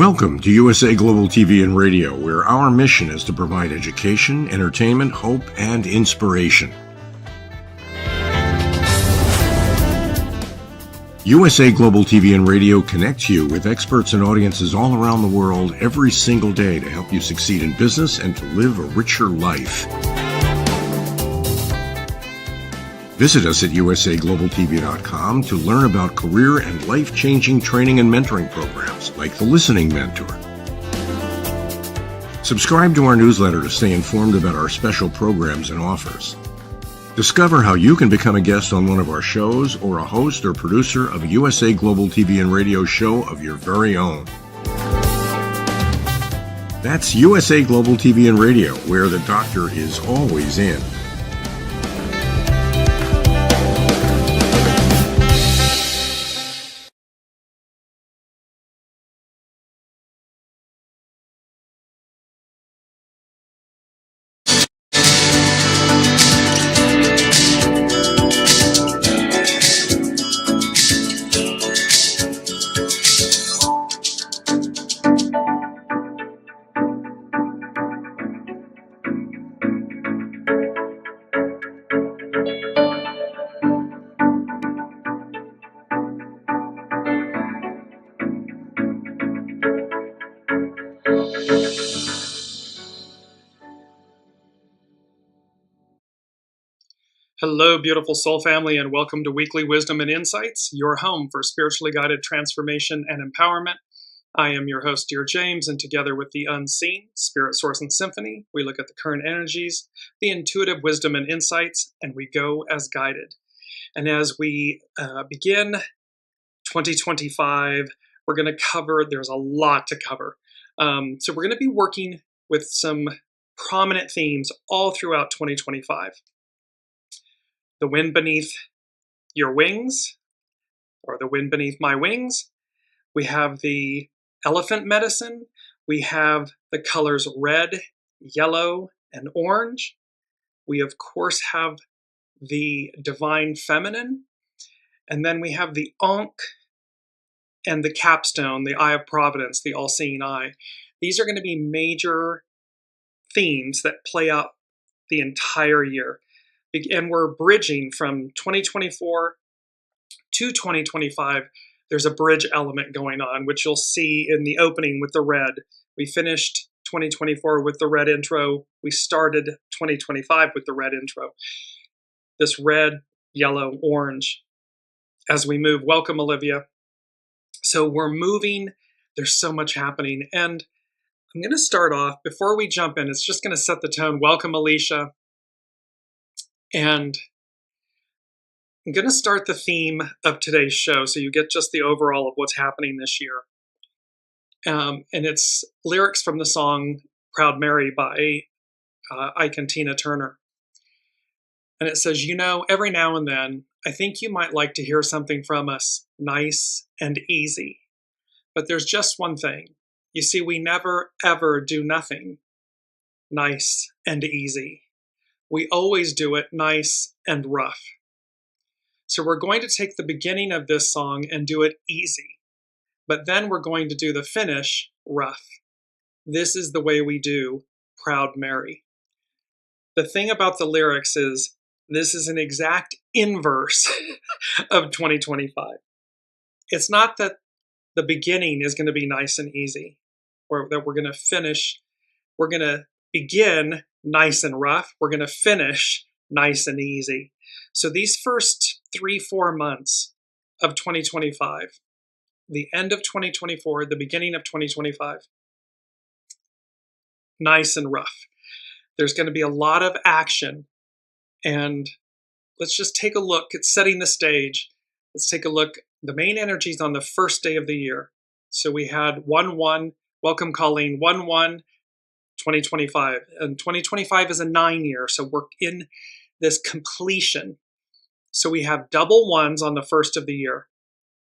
Welcome to USA Global TV and Radio, where our mission is to provide education, entertainment, hope, and inspiration. USA Global TV and Radio connects you with experts and audiences all around the world every single day to help you succeed in business and to live a richer life. Visit us at usaglobaltv.com to learn about career and life-changing training and mentoring programs like the Listening Mentor. Subscribe to our newsletter to stay informed about our special programs and offers. Discover how you can become a guest on one of our shows or a host or producer of a USA Global TV and Radio show of your very own. That's USA Global TV and Radio, where the doctor is always in. Hello, beautiful soul family, and welcome to Weekly Wisdom and Insights, your home for spiritually guided transformation and empowerment. I am your host, Dearjames, and together with the unseen, Spirit, Source, and Symphony, we look at the current energies, the intuitive wisdom and insights, and we go as guided. And as we begin 2025, we're going to cover, there's a lot to cover. So we're going to be working with some prominent themes all throughout 2025. The wind beneath your wings, or the wind beneath my wings. We have the elephant medicine. We have the colors red, yellow, and orange. We, of course, have the divine feminine. And then we have the Ankh and the capstone, the eye of providence, the all-seeing eye. These are going to be major themes that play out the entire year. And we're bridging from 2024 to 2025. There's a bridge element going on, which you'll see in the opening with the red. We finished 2024 with the red intro. We started 2025 with the red intro. This red, yellow, orange as we move. Welcome, Olivia. So we're moving. There's so much happening. And I'm going to start off, before we jump in, it's just going to set the tone. Welcome, Alicia. And I'm going to start the theme of today's show so you get just the overall of what's happening this year. And it's lyrics from the song Proud Mary by Ike and Tina Turner. And it says, you know, every now and then, I think you might like to hear something from us nice and easy. But there's just one thing. You see, we never, ever do nothing nice and easy. We always do it nice and rough. So we're going to take the beginning of this song and do it easy, but then we're going to do the finish rough. This is the way we do Proud Mary. The thing about the lyrics is this is an exact inverse of 2025. It's not that the beginning is going to be nice and easy, or that we're going to finish, we're going to begin nice and rough. We're going to finish nice and easy. So these first 3-4 months of 2025, the end of 2024, the beginning of 2025, nice and rough. There's going to be a lot of action. And let's just take a look at setting the stage. Let's take a look. The main energies on the first day of the year. So we had 1-1, welcome Colleen, 1-1, 2025, and 2025 is a 9-year, so we're in this completion. So we have double ones on the first of the year,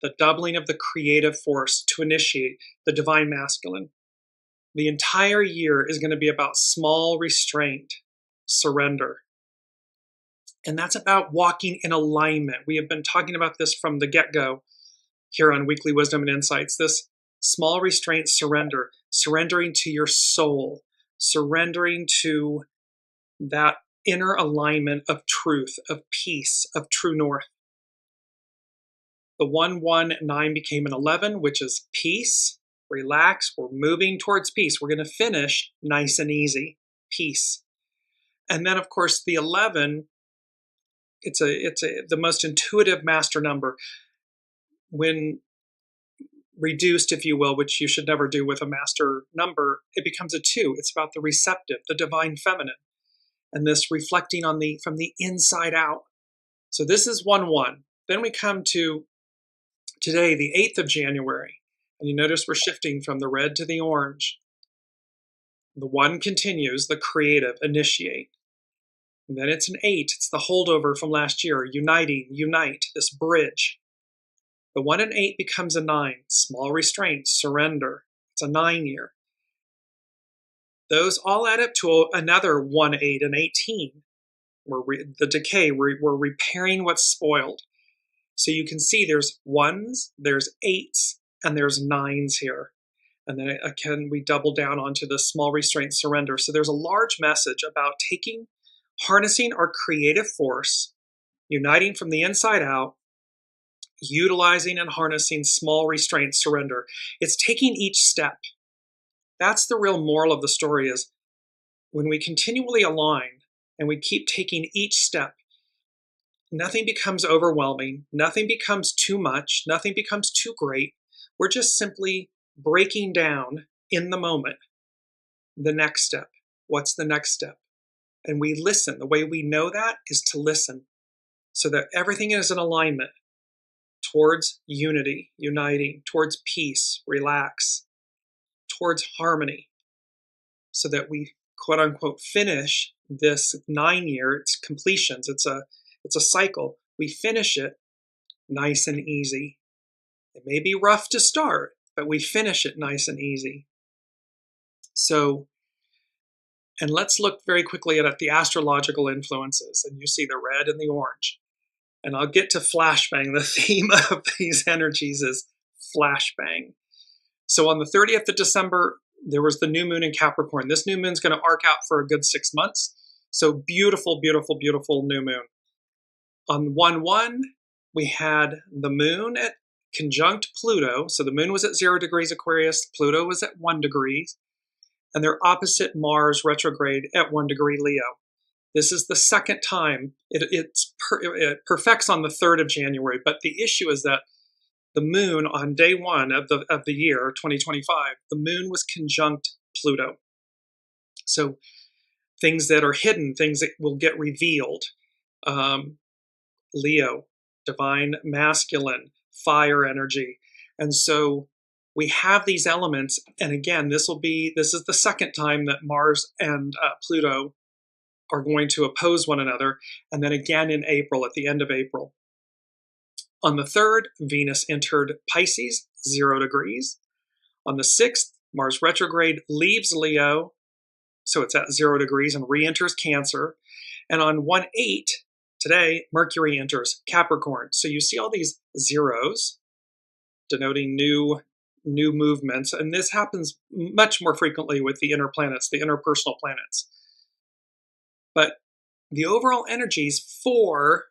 the doubling of the creative force to initiate the divine masculine. The entire year is going to be about small restraint, surrender. And that's about walking in alignment. We have been talking about this from the get-go here on Weekly Wisdom and Insights, this Small restraint, surrender, surrendering to your soul, surrendering to that inner alignment of truth, of peace, of true north. The 1-1-9 became an 11, which is peace, relax. We're moving towards peace. We're going to finish nice and easy, peace. And then, of course, the 11, it's the most intuitive master number. When reduced, if you will, which you should never do with a master number, it becomes a 2. It's about the receptive, the divine feminine, and this reflecting on from the inside out. So this is 1-1. Then we come to today, the 8th of January, and you notice we're shifting from the red to the orange. The 1 continues, the creative, initiate. And then it's an 8. It's the holdover from last year, uniting, unite, this bridge. The 1 and 8 becomes a 9, small restraint, surrender. It's a 9 year. Those all add up to another 1, 8, and 18. The decay, we're repairing what's spoiled. So you can see there's 1s, there's 8s, and there's 9s here. And then again, we double down onto the small restraint, surrender. So there's a large message about harnessing our creative force, uniting from the inside out, utilizing and harnessing small restraint, surrender. It's taking each step. That's the real moral of the story, is when we continually align and we keep taking each step, nothing becomes overwhelming, nothing becomes too much, nothing becomes too great. We're just simply breaking down in the moment the next step. What's the next step? And we listen. The way we know that is to listen, so that everything is in alignment towards unity, uniting, towards peace, relax, towards harmony, so that we, quote unquote, finish this 9 year, it's completions, it's a cycle. We finish it nice and easy. It may be rough to start, but we finish it nice and easy. So, and let's look very quickly at the astrological influences, and you see the red and the orange. And I'll get to flashbang. The theme of these energies is flashbang. So on the 30th of December, there was the new moon in Capricorn. This new moon's going to arc out for a good 6 months. So beautiful, beautiful, beautiful new moon. On 1-1, we had the moon at conjunct Pluto. So the moon was at 0 degrees Aquarius, Pluto was at 1 degree, and they're opposite Mars retrograde at 1 degree Leo. This is the second time. It perfects on the 3rd of January, but the issue is that the moon on day 1 of the year, 2025, the moon was conjunct Pluto. So things that are hidden, things that will get revealed. Leo, divine masculine, fire energy. And so we have these elements. And again, this is the second time that Mars and Pluto are going to oppose one another. And then again in April, at the end of April. On the 3rd, Venus entered Pisces, 0 degrees. On the 6th, Mars retrograde leaves Leo, so it's at 0 degrees, and re-enters Cancer. And on 1-8, today, Mercury enters Capricorn. So you see all these zeros denoting new movements. And this happens much more frequently with the inner planets, the interpersonal planets. But the overall energies for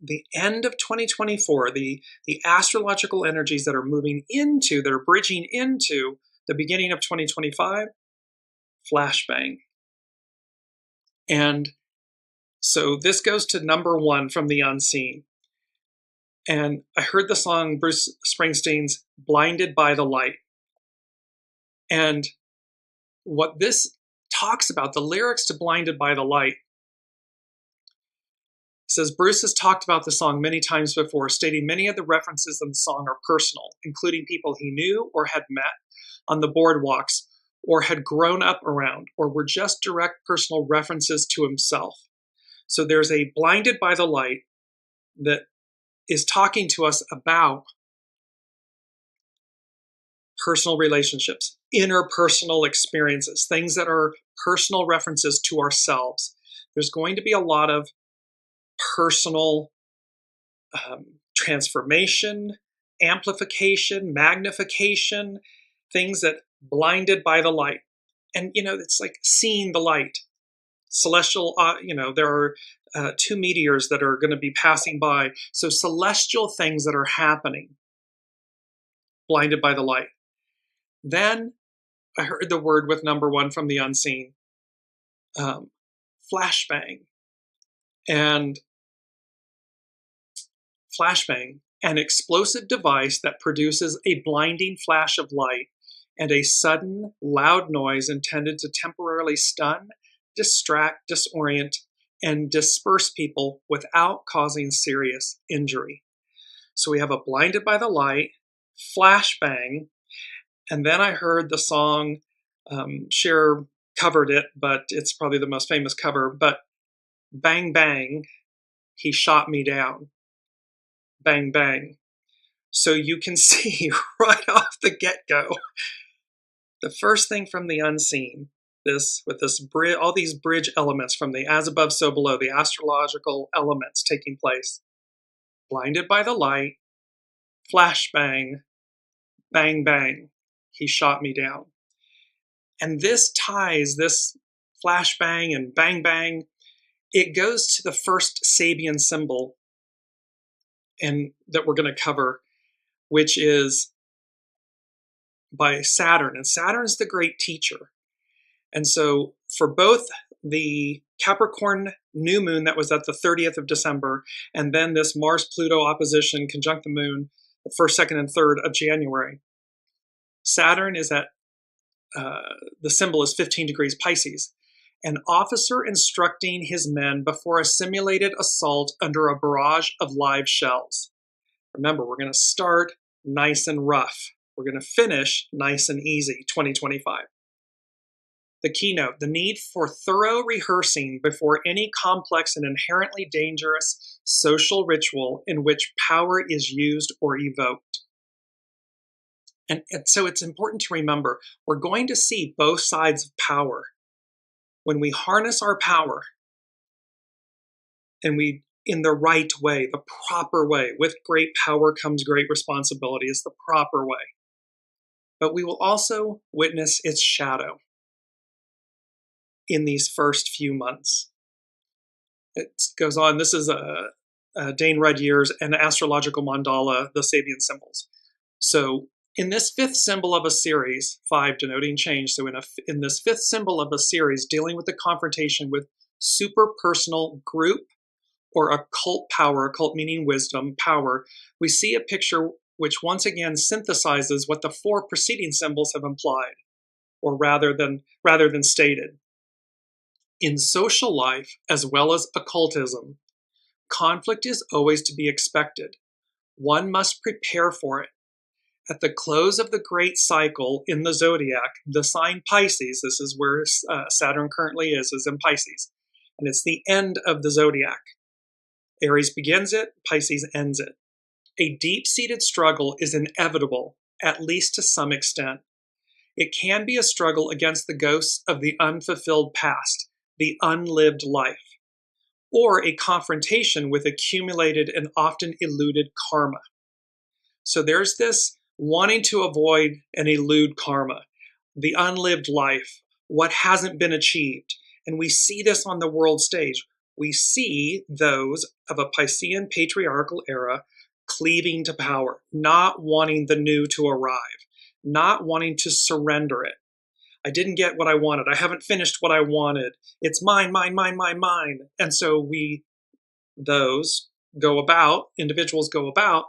the end of 2024, the astrological energies that are bridging into the beginning of 2025, flashbang. And so this goes to number 1 from the unseen. And I heard the song Bruce Springsteen's Blinded by the Light. And what this talks about, the lyrics to Blinded by the Light, says Bruce has talked about the song many times before, stating many of the references in the song are personal, including people he knew or had met on the boardwalks or had grown up around, or were just direct personal references to himself. So there's a Blinded by the Light that is talking to us about personal relationships, interpersonal experiences, things that are personal references to ourselves. There's going to be a lot of personal transformation, amplification, magnification, things that blinded by the light. And, it's like seeing the light. Celestial, there are 2 meteors that are going to be passing by. So celestial things that are happening, blinded by the light. Then I heard the word with number 1 from the unseen, flashbang. And flashbang, an explosive device that produces a blinding flash of light and a sudden, loud noise intended to temporarily stun, distract, disorient, and disperse people without causing serious injury. So we have a blinded by the light, flashbang, and then I heard the song, Cher covered it, but it's probably the most famous cover, but bang, bang, he shot me down. Bang, bang. So you can see right off the get-go, the first thing from the unseen, all these bridge elements from the as above, so below, the astrological elements taking place. Blinded by the light, flashbang, bang, bang, he shot me down. And this flashbang and bang, bang, it goes to the first Sabian symbol and that we're going to cover, which is by Saturn. And Saturn's the great teacher. And so for both the Capricorn new moon that was at the 30th of December, and then this Mars-Pluto opposition conjunct the moon, the 1st, 2nd, and 3rd of January, Saturn is at, the symbol is 15 degrees Pisces, an officer instructing his men before a simulated assault under a barrage of live shells. Remember, we're going to start nice and rough. We're going to finish nice and easy, 2025. The keynote, the need for thorough rehearsing before any complex and inherently dangerous social ritual in which power is used or evoked. And so it's important to remember, we're going to see both sides of power. When we harness our power, and we, in the right way, the proper way, with great power comes great responsibility, is the proper way. But we will also witness its shadow in these first few months. It goes on. This is Dane Rudyear's An Astrological Mandala, the Sabian Symbols. So in this 5th symbol of a series, 5 denoting change, so in this 5th symbol of a series dealing with the confrontation with superpersonal group or occult power, occult meaning wisdom, power, we see a picture which once again synthesizes what the 4 preceding symbols have implied, or rather than stated. In social life, as well as occultism, conflict is always to be expected. One must prepare for it. At the close of the great cycle in the zodiac, the sign Pisces, this is where Saturn currently is in Pisces, and it's the end of the zodiac. Aries begins it, Pisces ends it. A deep-seated struggle is inevitable, at least to some extent. It can be a struggle against the ghosts of the unfulfilled past, the unlived life, or a confrontation with accumulated and often eluded karma. So there's this wanting to avoid and elude karma, the unlived life, what hasn't been achieved. And we see this on the world stage. We see those of a Piscean patriarchal era cleaving to power, not wanting the new to arrive, not wanting to surrender it. I didn't get what I wanted. I haven't finished what I wanted. It's mine, mine, mine, mine, mine. And so individuals go about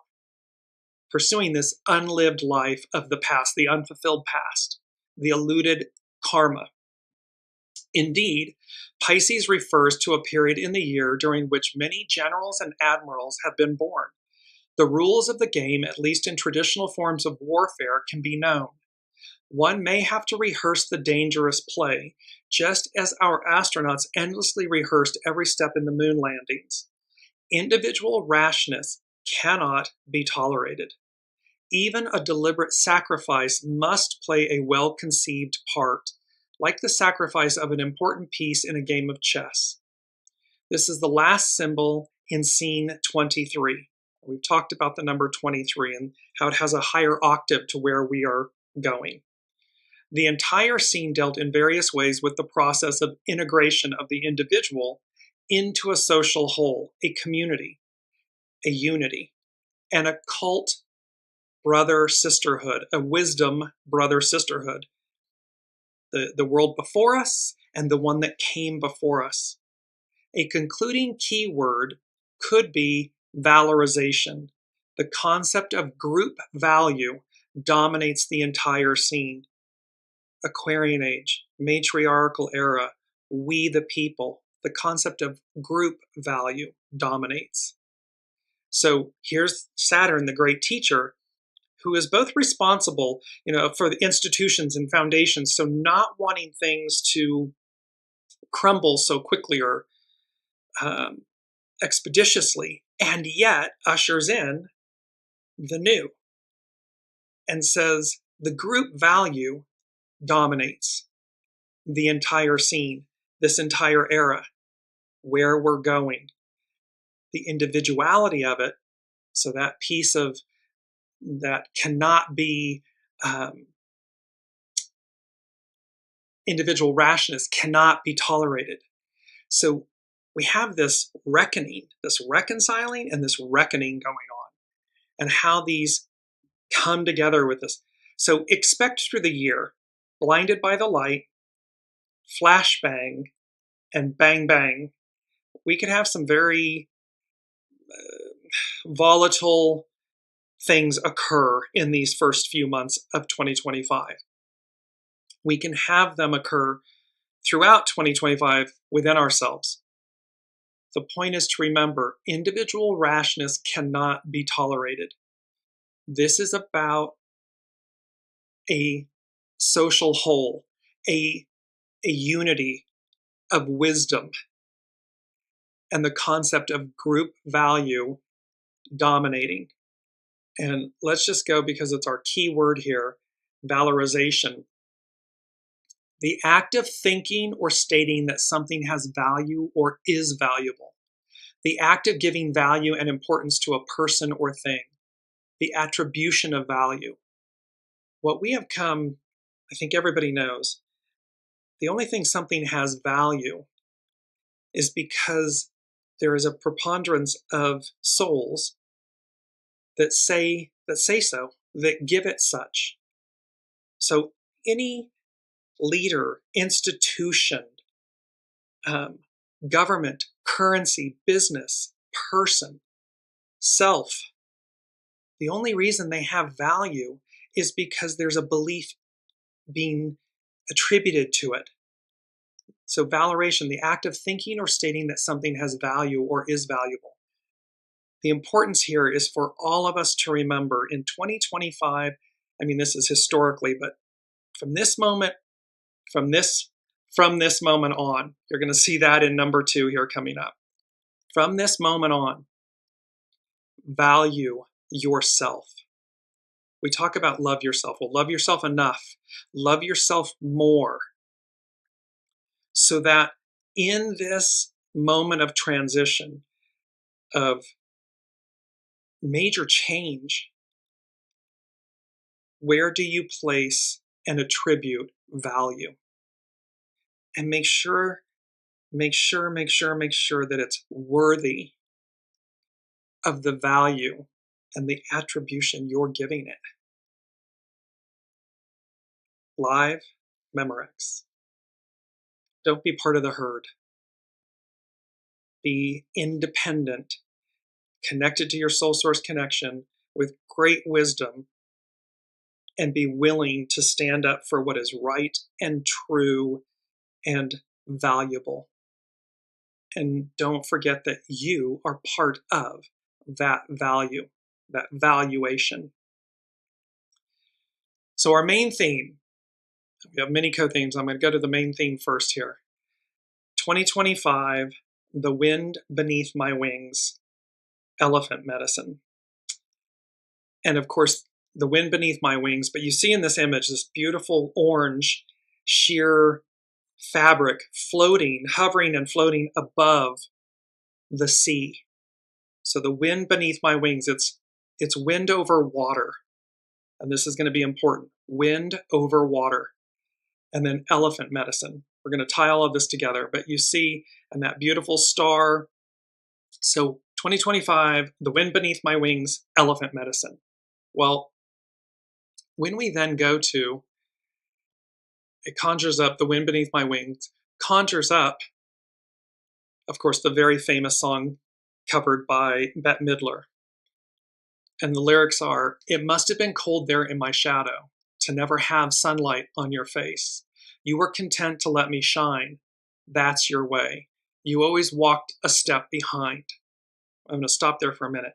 pursuing this unlived life of the past, the unfulfilled past, the eluded karma. Indeed, Pisces refers to a period in the year during which many generals and admirals have been born. The rules of the game, at least in traditional forms of warfare, can be known. One may have to rehearse the dangerous play, just as our astronauts endlessly rehearsed every step in the moon landings. Individual rashness cannot be tolerated. Even a deliberate sacrifice must play a well-conceived part, like the sacrifice of an important piece in a game of chess. This is the last symbol in scene 23. We've talked about the number 23 and how it has a higher octave to where we are going. The entire scene dealt in various ways with the process of integration of the individual into a social whole, a community, a unity, an occult brother-sisterhood, a wisdom brother-sisterhood. The world before us and the one that came before us. A concluding key word could be valorization. The concept of group value dominates the entire scene. Aquarian age, matriarchal era, we the people. The concept of group value dominates. So here's Saturn, the great teacher, who is both responsible, for the institutions and foundations, so not wanting things to crumble so quickly or expeditiously, and yet ushers in the new and says the group value dominates the entire scene, this entire era, where we're going. The individuality of it, so that piece of that cannot be individual rashness cannot be tolerated. So we have this reckoning, this reconciling, and this reckoning going on, and how these come together with this. So expect through the year, blinded by the light, flashbang, and bang bang, we could have some very volatile things occur in these first few months of 2025. We can have them occur throughout 2025 within ourselves. The point is to remember, individual rashness cannot be tolerated. This is about a social whole, a unity of wisdom, and the concept of group value dominating. And let's just go, because it's our key word here, valorization. The act of thinking or stating that something has value or is valuable. The act of giving value and importance to a person or thing. The attribution of value. What we have come, I think everybody knows, the only thing something has value is because there is a preponderance of souls that say so, that give it such. So any leader, institution, government, currency, business, person, self, the only reason they have value is because there's a belief being attributed to it. So valoration, the act of thinking or stating that something has value or is valuable. The importance here is for all of us to remember in 2025, this is historically, but from this moment on, you're going to see that in number 2 here coming up. From this moment on, value yourself. We talk about love yourself. Well, love yourself enough. Love yourself more. So that in this moment of transition, of major change, where do you place and attribute value? And make sure that it's worthy of the value and the attribution you're giving it. Live Memorex. Don't be part of the herd. Be independent, connected to your soul source connection with great wisdom, and be willing to stand up for what is right and true and valuable. And don't forget that you are part of that value, that valuation. So our main theme, we have many co-themes. I'm going to go to the main theme first here. 2025, the wind beneath my wings, elephant medicine. And of course, the wind beneath my wings, but you see in this image, this beautiful orange sheer fabric floating, hovering and floating above the sea. So the wind beneath my wings, it's wind over water. And this is going to be important. Wind over water. And then elephant medicine. We're going to tie all of this together. But you see, and that beautiful star. So 2025, the wind beneath my wings, elephant medicine. Well, when we then go to, it conjures up, the wind beneath my wings, conjures up, of course, the very famous song covered by Bette Midler. And the lyrics are, "It must have been cold there in my shadow to never have sunlight on your face. You were content to let me shine. That's your way. You always walked a step behind." I'm going to stop there for a minute.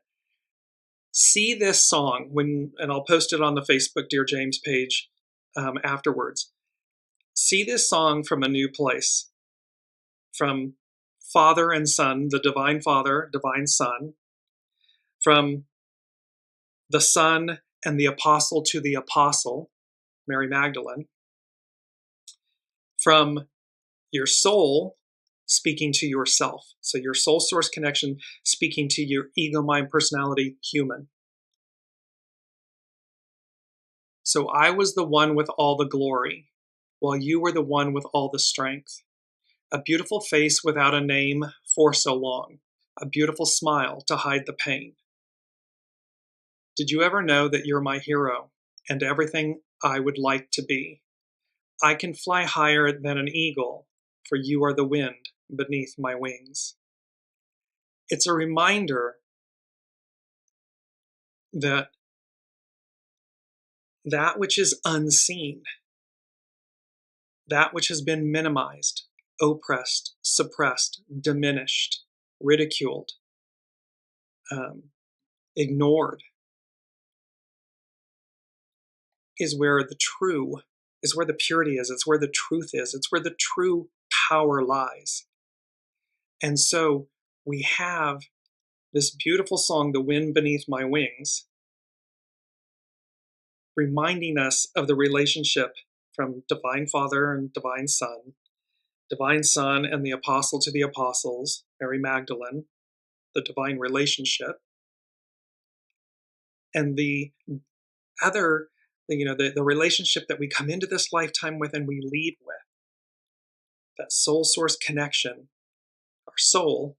See this song and I'll post it on the Facebook Dearjames page afterwards. See this song from a new place, from Father and Son, the Divine Father, Divine Son, from the Son and the Apostle to the Apostle, Mary Magdalene, from your soul speaking to yourself. So your soul source connection speaking to your ego, mind, personality, human. So I was the one with all the glory, while you were the one with all the strength. A beautiful face without a name for so long. A beautiful smile to hide the pain. Did you ever know that you're my hero and everything I would like to be? I can fly higher than an eagle, for you are the wind beneath my wings. It's a reminder that that which is unseen, that which has been minimized, oppressed, suppressed, diminished, ridiculed, ignored, is where the true, is where the purity is, it's where the truth is, it's where the true power lies. And so we have this beautiful song, "The Wind Beneath My Wings," reminding us of the relationship from Divine Father and Divine Son and the Apostle to the Apostles, Mary Magdalene, the divine relationship, and the other, the relationship that we come into this lifetime with and we leave with, that soul source connection, our soul,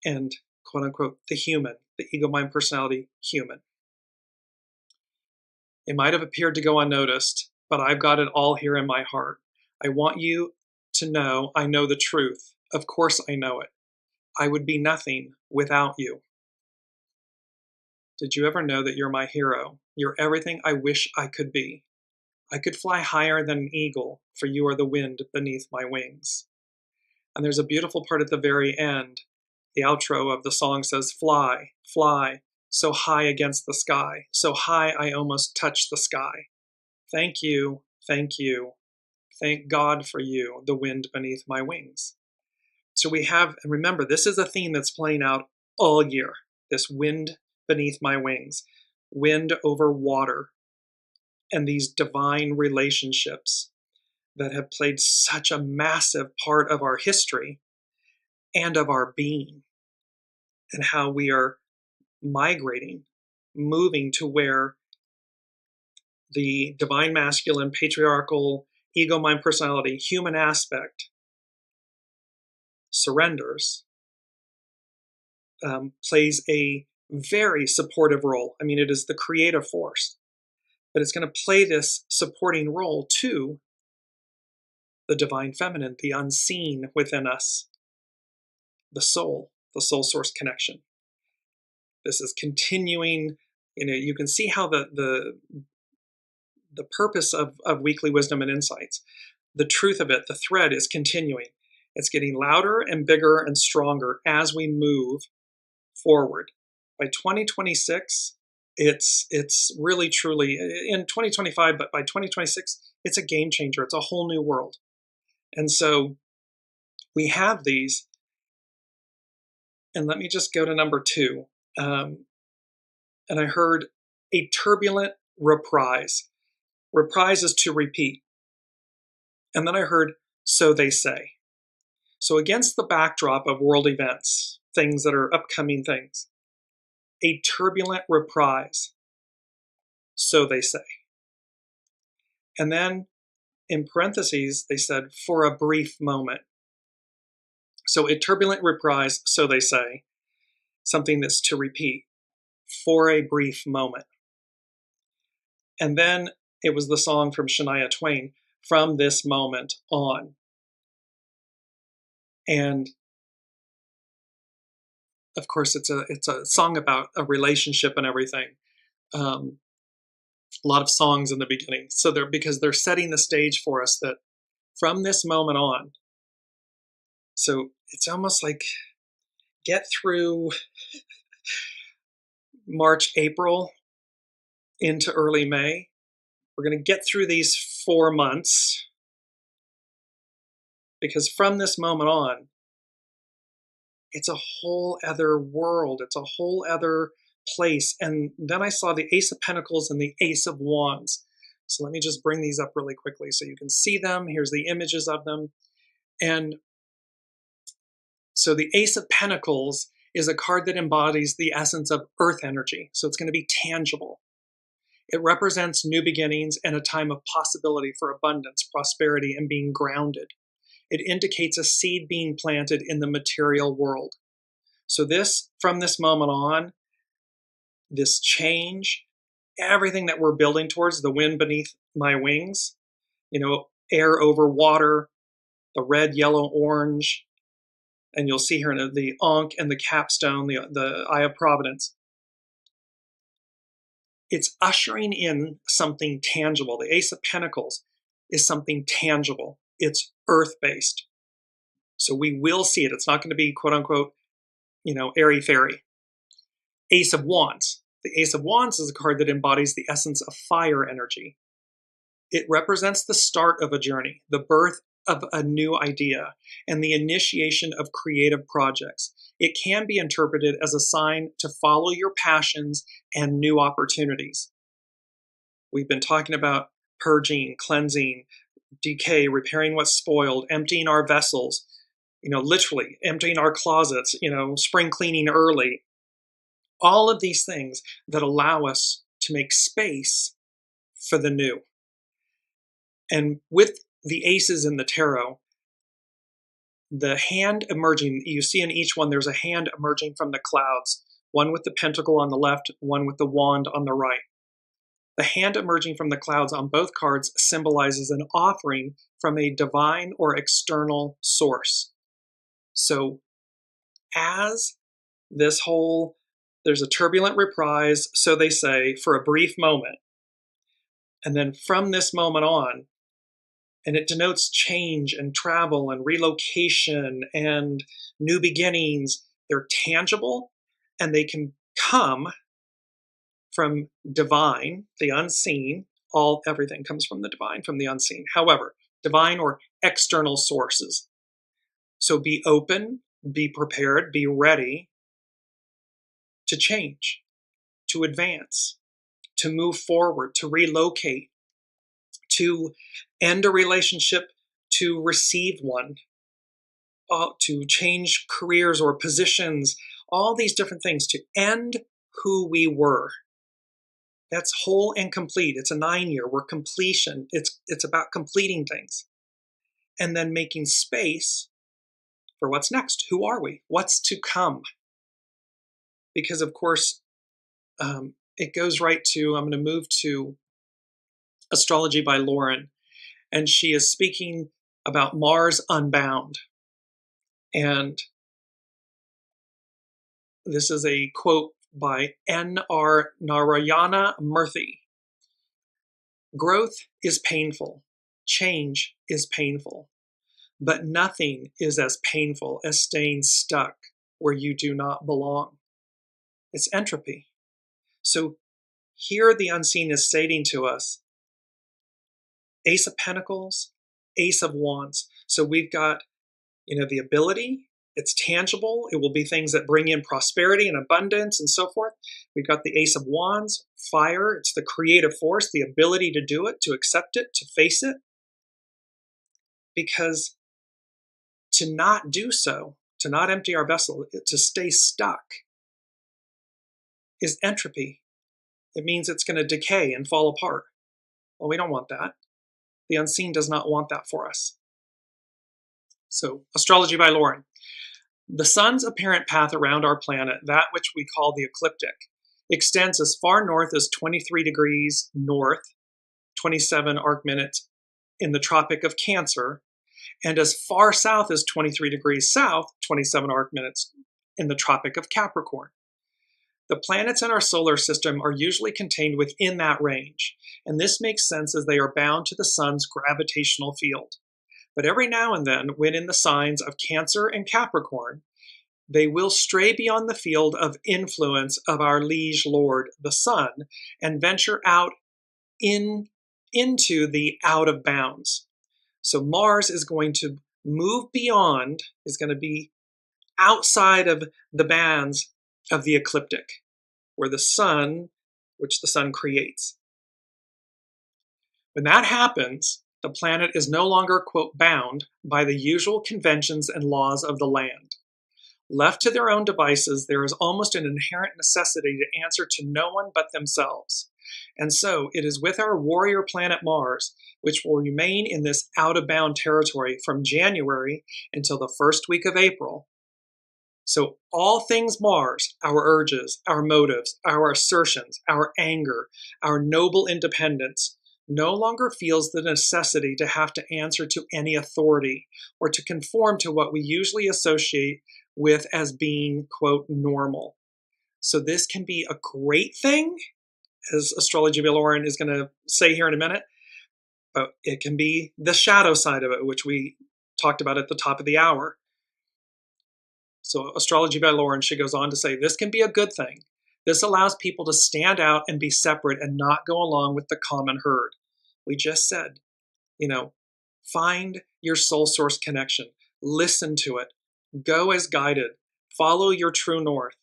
and quote unquote, the human, the ego, mind, personality, human. It might have appeared to go unnoticed, but I've got it all here in my heart. I want you to know I know the truth. Of course I know it. I would be nothing without you. Did you ever know that you're my hero? You're everything I wish I could be. I could fly higher than an eagle, for you are the wind beneath my wings. And there's a beautiful part at the very end. The outro of the song says, "Fly, fly, so high against the sky, so high I almost touch the sky. Thank you, thank you, thank God for you, the wind beneath my wings." So we have, and remember, this is a theme that's playing out all year, this wind beneath my wings, wind over water, and these divine relationships that have played such a massive part of our history and of our being, and how we are migrating, moving to where the divine masculine, patriarchal, ego, mind, personality, human aspect surrenders, plays a very supportive role. I mean, it is the creative force, but it's going to play this supporting role to the divine feminine, the unseen within us, the soul source connection. This is continuing. You can see how the purpose of Weekly Wisdom and Insights, the truth of it, the thread is continuing. It's getting louder and bigger and stronger as we move forward. By 2026, it's really truly, in 2025, but by 2026, it's a game changer. It's a whole new world. And so we have these, and let me just go to number 2. And I heard a turbulent reprise. Reprise is to repeat. And then I heard, so they say. So against the backdrop of world events, things that are upcoming things. A turbulent reprise, so they say. And then in parentheses, they said, for a brief moment. So a turbulent reprise, so they say, something that's to repeat, for a brief moment. And then it was the song from Shania Twain, From This Moment On. And of course, it's a song about a relationship and everything. A lot of songs in the beginning. So because they're setting the stage for us that from this moment on. So it's almost like get through March, April into early May. We're going to get through these 4 months, because from this moment on, it's a whole other world. It's a whole other place. And then I saw the Ace of Pentacles and the Ace of Wands. So let me just bring these up really quickly so you can see them. Here's the images of them. And so the Ace of Pentacles is a card that embodies the essence of earth energy. So it's going to be tangible. It represents new beginnings and a time of possibility for abundance, prosperity, and being grounded. It indicates a seed being planted in the material world. So this, from this moment on, this change, everything that we're building towards, the wind beneath my wings, air over water, the red, yellow, orange, and you'll see here the Ankh and the capstone, the Eye of Providence. It's ushering in something tangible. The Ace of Pentacles is something tangible. It's earth-based. So we will see it. It's not going to be, quote unquote, airy-fairy. Ace of Wands. The Ace of Wands is a card that embodies the essence of fire energy. It represents the start of a journey, the birth of a new idea, and the initiation of creative projects. It can be interpreted as a sign to follow your passions and new opportunities. We've been talking about purging, cleansing, decay, repairing what's spoiled, emptying our vessels, literally emptying our closets, spring cleaning early. All of these things that allow us to make space for the new. And with the aces in the tarot, the hand emerging, you see in each one, there's a hand emerging from the clouds, one with the pentacle on the left, one with the wand on the right. The hand emerging from the clouds on both cards symbolizes an offering from a divine or external source. So as there's a turbulent reprise, so they say, for a brief moment. And then from this moment on, and it denotes change and travel and relocation and new beginnings. They're tangible, and they can come from divine, the unseen. Everything comes from the divine, from the unseen. However, divine or external sources. So be open, be prepared, be ready to change, to advance, to move forward, to relocate, to end a relationship, to receive one, to change careers or positions, all these different things, to end who we were. That's whole and complete. It's a 9-year. We're completion. It's about completing things. And then making space for what's next. Who are we? What's to come? Because, of course, it goes right to, I'm going to move to Astrology by Lauren. And she is speaking about Mars Unbound. And this is a quote by N.R. Narayana Murthy. Growth is painful. Change is painful. But nothing is as painful as staying stuck where you do not belong. It's entropy. So here the unseen is stating to us, Ace of Pentacles, Ace of Wands. So we've got, the ability. It's tangible. It will be things that bring in prosperity and abundance and so forth. We've got the Ace of Wands, fire. It's the creative force, the ability to do it, to accept it, to face it. Because to not do so to not empty our vessel, to stay stuck, is entropy. It means it's going to decay and fall apart. Well, we don't want that. The unseen does not want that for us. So, Astrology by Lauren. The sun's apparent path around our planet, that which we call the ecliptic, extends as far north as 23 degrees north, 27 arc minutes in the Tropic of Cancer, and as far south as 23 degrees south, 27 arc minutes in the Tropic of Capricorn. The planets in our solar system are usually contained within that range, and this makes sense as they are bound to the sun's gravitational field. But every now and then, when in the signs of Cancer and Capricorn, they will stray beyond the field of influence of our liege lord, the sun, and venture out into the out of bounds. So Mars is going to move beyond, is going to be outside of the bands of the ecliptic, where the sun, which the sun creates. When that happens, the planet is no longer, quote, bound by the usual conventions and laws of the land. Left to their own devices, there is almost an inherent necessity to answer to no one but themselves. And so it is with our warrior planet Mars, which will remain in this out-of-bound territory from January until the first week of April. So all things Mars, our urges, our motives, our assertions, our anger, our noble independence, no longer feels the necessity to have to answer to any authority or to conform to what we usually associate with as being, quote, normal. So this can be a great thing, as Astrology by Lauren is going to say here in a minute, but it can be the shadow side of it, which we talked about at the top of the hour. So Astrology by Lauren, she goes on to say, this can be a good thing. This allows people to stand out and be separate and not go along with the common herd. We just said, find your soul source connection, listen to it, go as guided, follow your true north,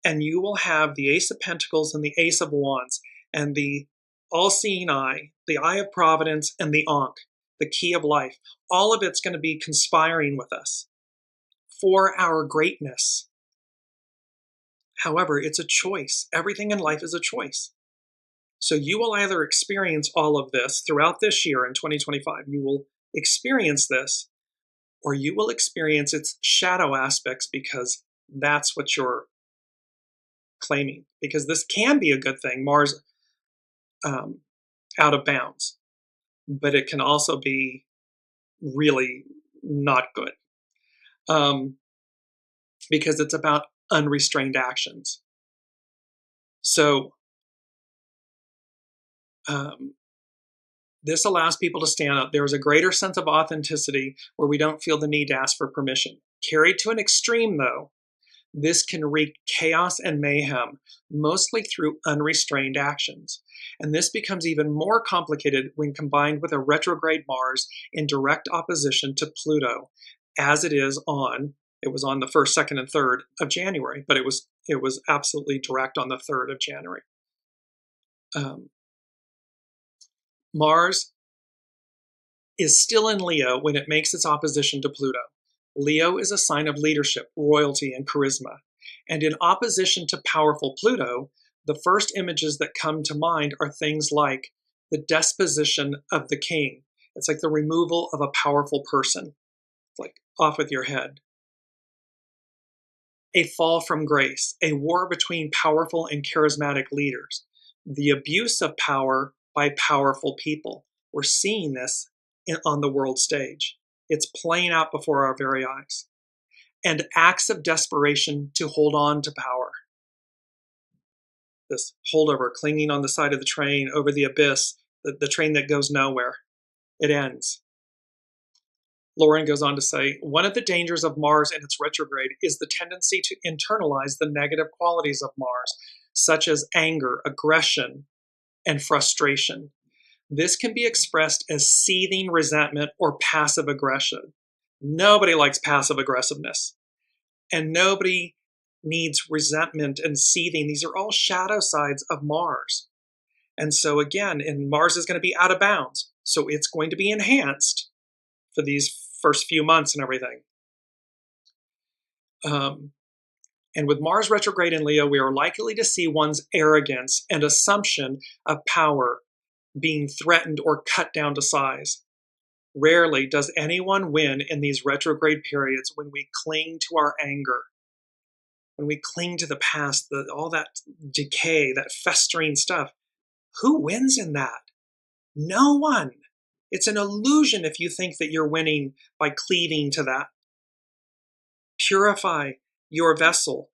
and you will have the Ace of Pentacles and the Ace of Wands and the all-seeing eye, the Eye of Providence and the Ankh, the Key of Life. All of it's going to be conspiring with us for our greatness. However, it's a choice. Everything in life is a choice. So you will either experience all of this throughout this year in 2025. You will experience this, or you will experience its shadow aspects because that's what you're claiming. Because this can be a good thing, Mars out of bounds, but it can also be really not good because it's about unrestrained actions. So this allows people to stand up. There is a greater sense of authenticity where we don't feel the need to ask for permission. Carried to an extreme, though, this can wreak chaos and mayhem, mostly through unrestrained actions. And this becomes even more complicated when combined with a retrograde Mars in direct opposition to Pluto, as it was on the 1st, 2nd, and 3rd of January, but it was absolutely direct on the 3rd of January. Mars is still in Leo when it makes its opposition to Pluto. Leo is a sign of leadership, royalty, and charisma. And in opposition to powerful Pluto, the first images that come to mind are things like the disposition of the king. It's like the removal of a powerful person. It's like off with your head. A fall from grace, a war between powerful and charismatic leaders, the abuse of power by powerful people. We're seeing this on the world stage. It's playing out before our very eyes. And acts of desperation to hold on to power. This holdover, clinging on the side of the train over the abyss, the train that goes nowhere. It ends. Lauren goes on to say, one of the dangers of Mars in its retrograde is the tendency to internalize the negative qualities of Mars, such as anger, aggression, and frustration. This can be expressed as seething resentment or passive aggression. Nobody likes passive aggressiveness, and nobody needs resentment and seething. These are all shadow sides of Mars. And so again, and Mars is going to be out of bounds, so it's going to be enhanced for these first few months and everything. And with Mars retrograde in Leo, we are likely to see one's arrogance and assumption of power being threatened or cut down to size. Rarely does anyone win in these retrograde periods when we cling to our anger, when we cling to the past, all that decay, that festering stuff. Who wins in that? No one. It's an illusion if you think that you're winning by cleaving to that. Purify your vessel.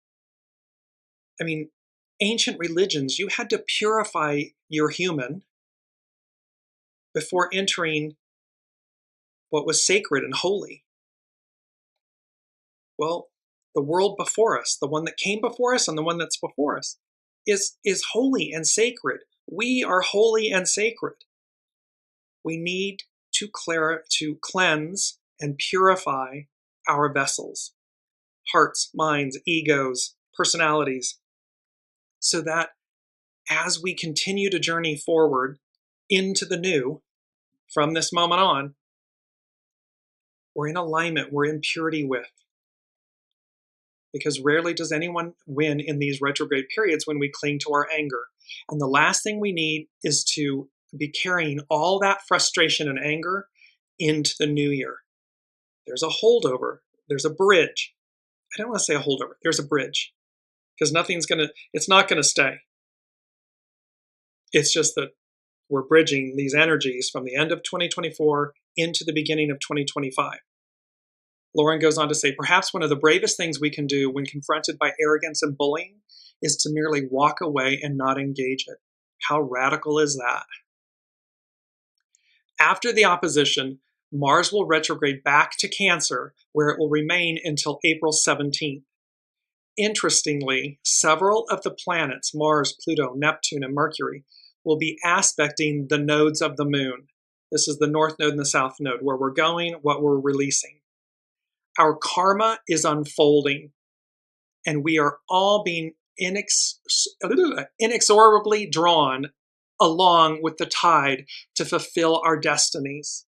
I mean, ancient religions, you had to purify your human before entering what was sacred and holy. Well, the world before us, the one that came before us and the one that's before us, is holy and sacred. We are holy and sacred. We need to cleanse and purify our vessels, hearts, minds, egos, personalities, so that as we continue to journey forward into the new, from this moment on, we're in alignment, we're in purity with. Because rarely does anyone win in these retrograde periods when we cling to our anger. And the last thing we need is to be carrying all that frustration and anger into the new year. There's a holdover, there's a bridge. I don't want to say a holdover, there's a bridge. Because it's not gonna stay. It's just that we're bridging these energies from the end of 2024 into the beginning of 2025. Lauren goes on to say, perhaps one of the bravest things we can do when confronted by arrogance and bullying is to merely walk away and not engage it. How radical is that? After the opposition, Mars will retrograde back to Cancer, where it will remain until April 17th. Interestingly, several of the planets, Mars, Pluto, Neptune, and Mercury, will be aspecting the nodes of the moon. This is the North Node and the South Node, where we're going, what we're releasing. Our karma is unfolding, and we are all being inexorably drawn along with the tide to fulfill our destinies.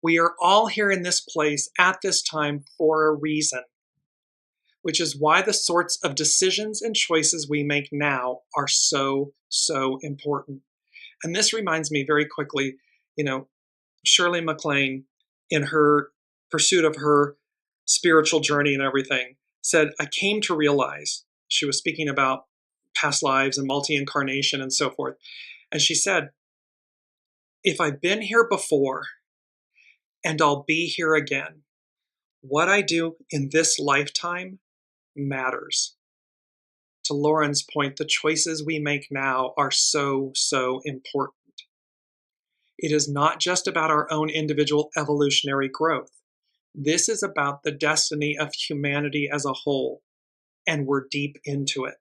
We are all here in this place at this time for a reason, which is why the sorts of decisions and choices we make now are so, so important. And this reminds me very quickly, Shirley MacLaine, in her pursuit of her spiritual journey and everything, said, I came to realize, she was speaking about past lives and multi-incarnation and so forth. And she said, if I've been here before and I'll be here again, what I do in this lifetime matters. To Lauren's point, the choices we make now are so, so important. It is not just about our own individual evolutionary growth. This is about the destiny of humanity as a whole, and we're deep into it.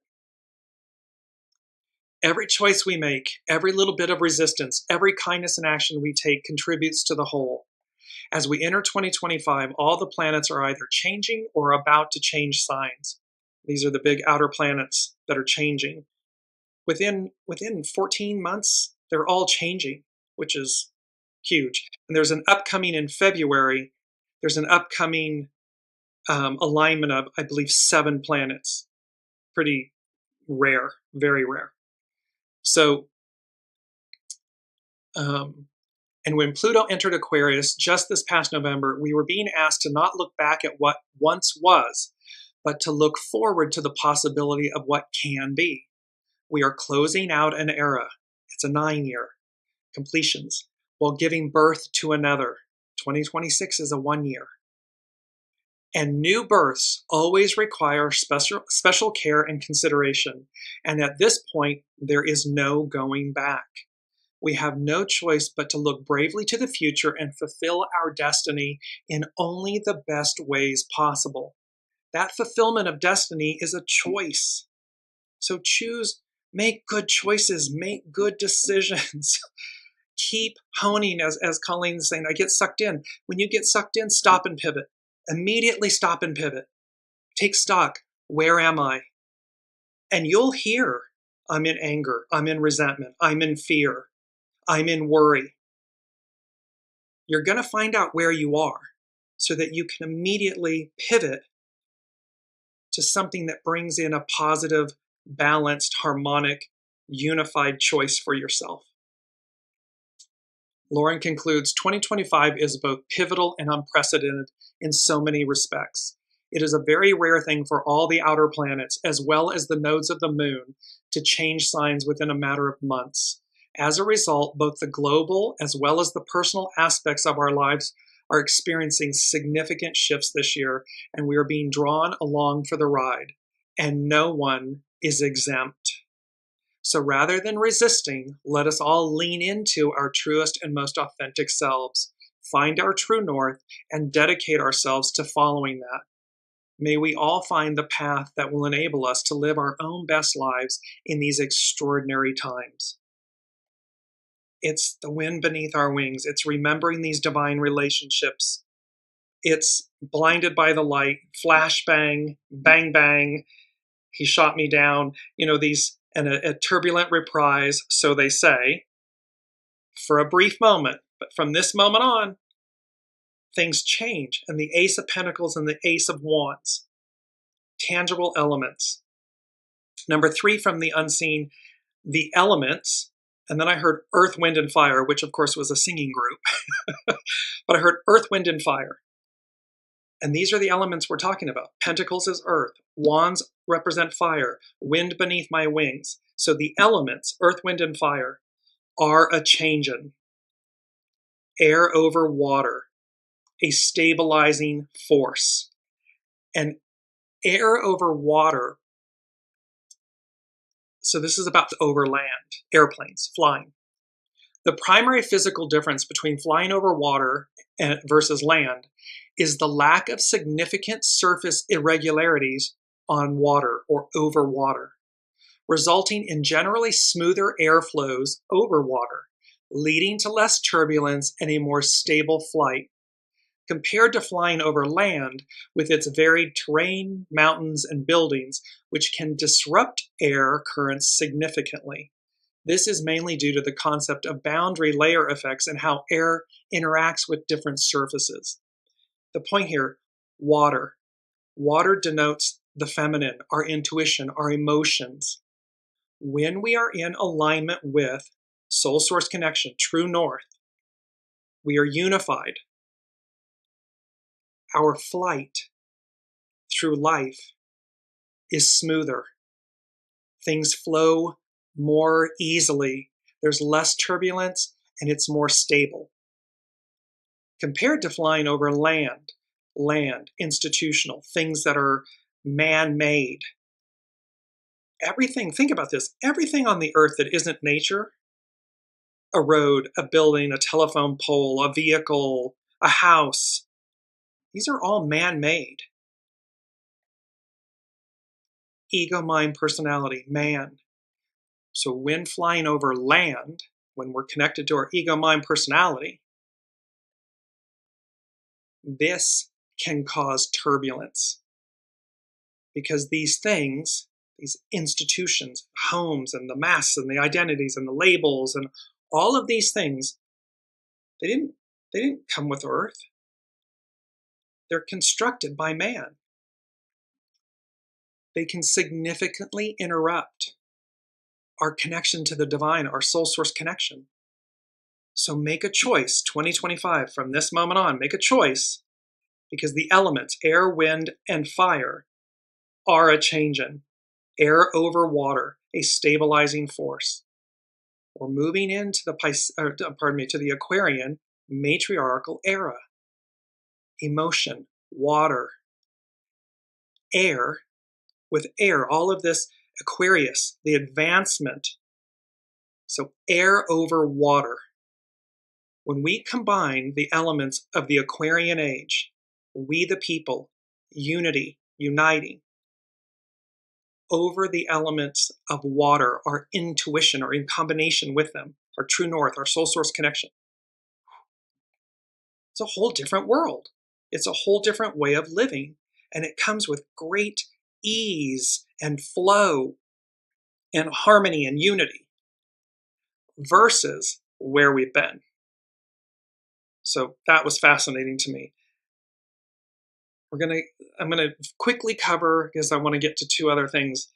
Every choice we make, every little bit of resistance, every kindness and action we take contributes to the whole. As we enter 2025, all the planets are either changing or about to change signs. These are the big outer planets that are changing. Within 14 months, they're all changing, which is huge. And there's an upcoming in February, there's an upcoming alignment of, I believe, 7 planets. Pretty rare, very rare. So, and when Pluto entered Aquarius just this past November, we were being asked to not look back at what once was, but to look forward to the possibility of what can be. We are closing out an era. It's a 9-year completions, while giving birth to another. 2026 is a 1-year. And new births always require special care and consideration. And at this point, there is no going back. We have no choice but to look bravely to the future and fulfill our destiny in only the best ways possible. That fulfillment of destiny is a choice. So choose, make good choices, make good decisions. Keep honing, as Colleen's saying, I get sucked in. When you get sucked in, stop and pivot. Immediately stop and pivot. Take stock. Where am I? And you'll hear, I'm in anger, I'm in resentment, I'm in fear, I'm in worry. You're going to find out where you are so that you can immediately pivot to something that brings in a positive, balanced, harmonic, unified choice for yourself. Lauren concludes, 2025 is both pivotal and unprecedented in so many respects. It is a very rare thing for all the outer planets, as well as the nodes of the moon, to change signs within a matter of months. As a result, both the global as well as the personal aspects of our lives are experiencing significant shifts this year, and we are being drawn along for the ride, and no one is exempt. So rather than resisting, let us all lean into our truest and most authentic selves, find our true north, and dedicate ourselves to following that. May we all find the path that will enable us to live our own best lives in these extraordinary times. It's the wind beneath our wings. It's remembering these divine relationships. It's blinded by the light, flashbang, bang, bang, he shot me down, these, and a turbulent reprise, so they say, for a brief moment. But from this moment on, things change. And the Ace of Pentacles and the Ace of Wands, tangible elements. Number 3 from the unseen, the elements. And then I heard Earth, Wind, and Fire, which of course was a singing group. But I heard Earth, Wind, and Fire. And these are the elements we're talking about. Pentacles is earth. Wands represent fire. Wind beneath my wings. So the elements, earth, wind, and fire, are a changin'. Air over water. A stabilizing force. And air over water. So this is about over land. Airplanes, flying. The primary physical difference between flying over water versus land is the lack of significant surface irregularities on water or over water, resulting in generally smoother airflows over water, leading to less turbulence and a more stable flight, compared to flying over land with its varied terrain, mountains, and buildings, which can disrupt air currents significantly. This is mainly due to the concept of boundary layer effects and how air interacts with different surfaces. The point here, water. Water denotes the feminine, our intuition, our emotions. When we are in alignment with soul source connection, true north, we are unified. Our flight through life is smoother. Things flow more easily. There's less turbulence and it's more stable. Compared to flying over land, institutional, things that are man-made. Everything, think about this, everything on the earth that isn't nature, a road, a building, a telephone pole, a vehicle, a house, these are all man-made. Ego, mind, personality, man. So when flying over land, when we're connected to our ego, mind, personality, this can cause turbulence because these things, these institutions, homes and the masks and the identities and the labels and all of these things, they didn't come with earth. They're constructed by man. They can significantly interrupt our connection to the divine, our soul source connection. So make a choice, 2025, from this moment on, make a choice, because the elements, air, wind, and fire, are a changin'. Air over water, a stabilizing force. We're moving into the Aquarian matriarchal era. Emotion, water, air, with air, all of this Aquarius, the advancement. So air over water. When we combine the elements of the Aquarian age, we the people, unity, uniting, over the elements of water, our intuition, or in combination with them, our true north, our soul source connection. It's a whole different world. It's a whole different way of living, and it comes with great ease and flow and harmony and unity versus where we've been. So that was fascinating to me. I'm gonna quickly cover, because I want to get to two other things.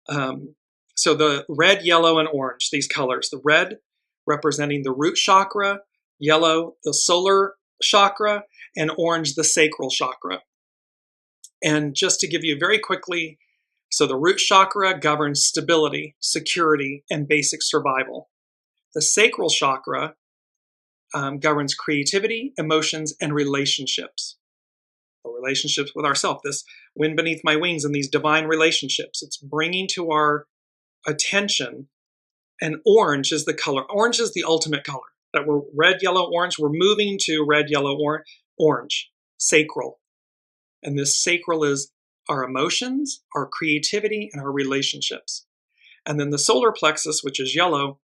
So the red, yellow, and orange, these colors, the red representing the root chakra, yellow, the solar chakra, and orange, the sacral chakra. And just to give you very quickly, so the root chakra governs stability, security, and basic survival. The sacral chakra governs creativity, emotions, and relationships. The relationships with ourselves, this wind beneath my wings, and these divine relationships. It's bringing to our attention, and orange is the color. Orange is the ultimate color. That we're red, yellow, orange. We're moving to red, yellow, orange, sacral. And this sacral is our emotions, our creativity, and our relationships. And then the solar plexus, which is yellow,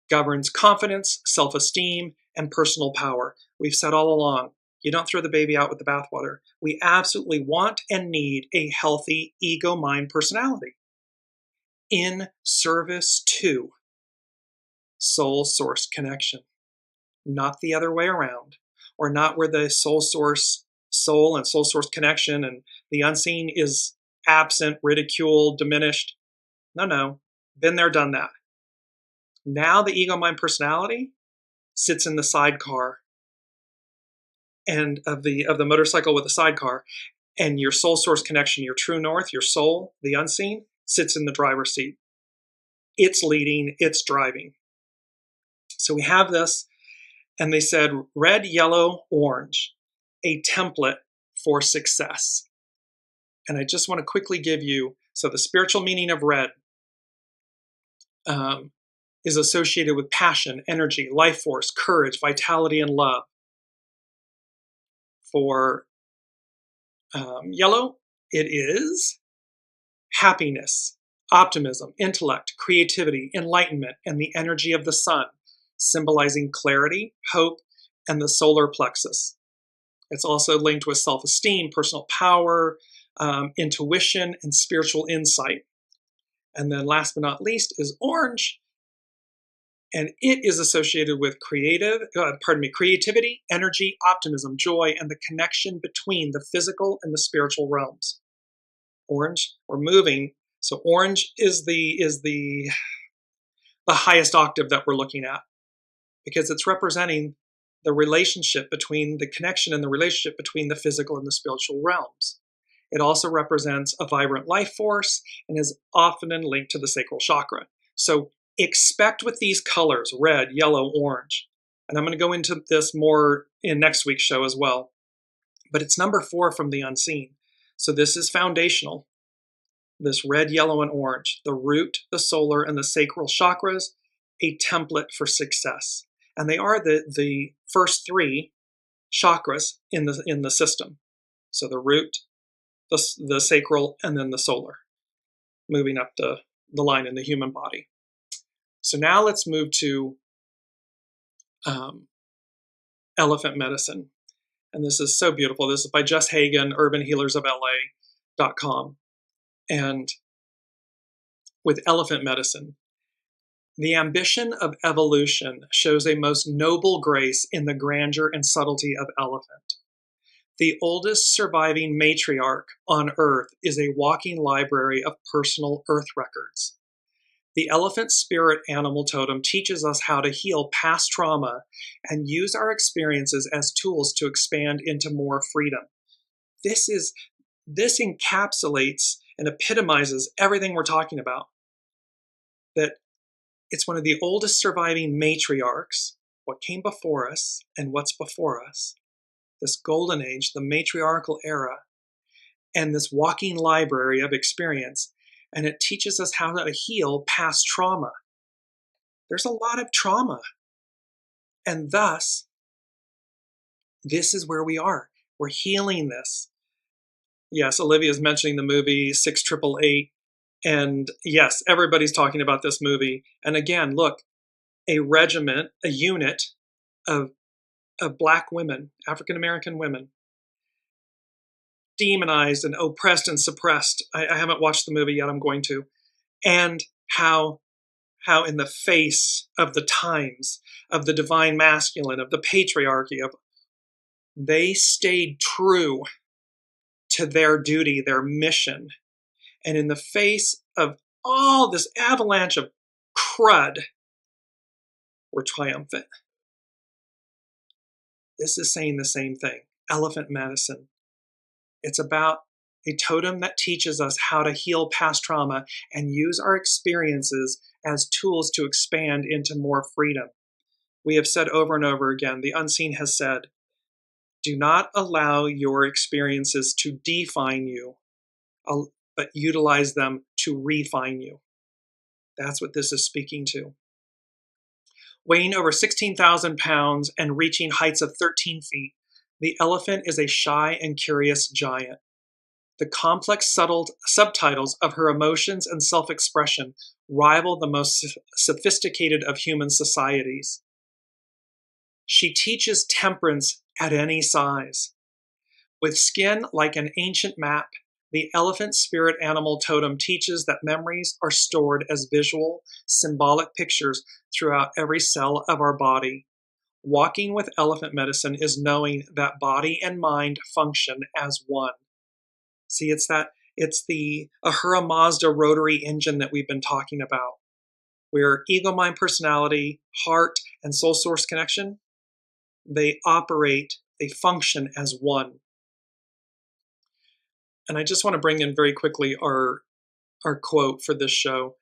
governs confidence, self-esteem, and personal power. We've said all along, you don't throw the baby out with the bathwater. We absolutely want and need a healthy ego-mind personality in service to soul source connection, not the other way around, or not where the soul and soul source connection and the unseen is absent, ridiculed, diminished. No, been there, done that. Now the ego mind personality sits in the sidecar and of the motorcycle with the sidecar, and your soul source connection, your true north, your soul, the unseen, sits in the driver's seat. It's leading, it's driving. So we have this, and they said red, yellow, orange, a template for success. And I just want to quickly give you, so the spiritual meaning of red is associated with passion, energy, life force, courage, vitality, and love. For yellow, it is happiness, optimism, intellect, creativity, enlightenment, and the energy of the sun, symbolizing clarity, hope, and the solar plexus. It's also linked with self-esteem, personal power, intuition, and spiritual insight. And then last but not least is orange, and it is associated with creativity, energy, optimism, joy, and the connection between the physical and the spiritual realms. Orange, we're moving. So orange is the highest octave that we're looking at, because it's representing the relationship between the connection and the relationship between the physical and the spiritual realms. It also represents a vibrant life force and is often linked to the sacral chakra. So expect with these colors, red, yellow, orange, and I'm going to go into this more in next week's show as well, but it's number 4 from the unseen. So this is foundational. This red, yellow, and orange, the root, the solar, and the sacral chakras, a template for success. And they are the first 3 chakras in the system. So the root, the sacral, and then the solar, moving up the line in the human body. So now let's move to elephant medicine. And this is so beautiful. This is by Jess Hagen, urbanhealersofla.com. And with elephant medicine, the ambition of evolution shows a most noble grace in the grandeur and subtlety of elephant. The oldest surviving matriarch on Earth is a walking library of personal Earth records. The elephant spirit animal totem teaches us how to heal past trauma and use our experiences as tools to expand into more freedom. This encapsulates and epitomizes everything we're talking about. That it's one of the oldest surviving matriarchs, what came before us and what's before us, this golden age, the matriarchal era, and this walking library of experience. And it teaches us how to heal past trauma. There's a lot of trauma. And thus, this is where we are. We're healing this. Yes, Olivia's mentioning the movie 6888. And yes, everybody's talking about this movie. And again, look, a regiment, a unit of Black women, African-American women, demonized and oppressed and suppressed. I haven't watched the movie yet, I'm going to. And how in the face of the times, of the divine masculine, of the patriarchy, they stayed true to their duty, their mission. And in the face of all this avalanche of crud, we're triumphant. This is saying the same thing. Elephant medicine. It's about a totem that teaches us how to heal past trauma and use our experiences as tools to expand into more freedom. We have said over and over again, the unseen has said, do not allow your experiences to define you, but utilize them to refine you. That's what this is speaking to. Weighing over 16,000 pounds and reaching heights of 13 feet, the elephant is a shy and curious giant. The complex, subtle subtitles of her emotions and self-expression rival the most sophisticated of human societies. She teaches temperance at any size. With skin like an ancient map, the elephant spirit animal totem teaches that memories are stored as visual, symbolic pictures throughout every cell of our body. Walking with elephant medicine is knowing that body and mind function as one. See, it's the Ahura Mazda rotary engine that we've been talking about, where ego, mind, personality, heart, and soul source connection, they operate, they function as one. And I just want to bring in very quickly our quote for this show.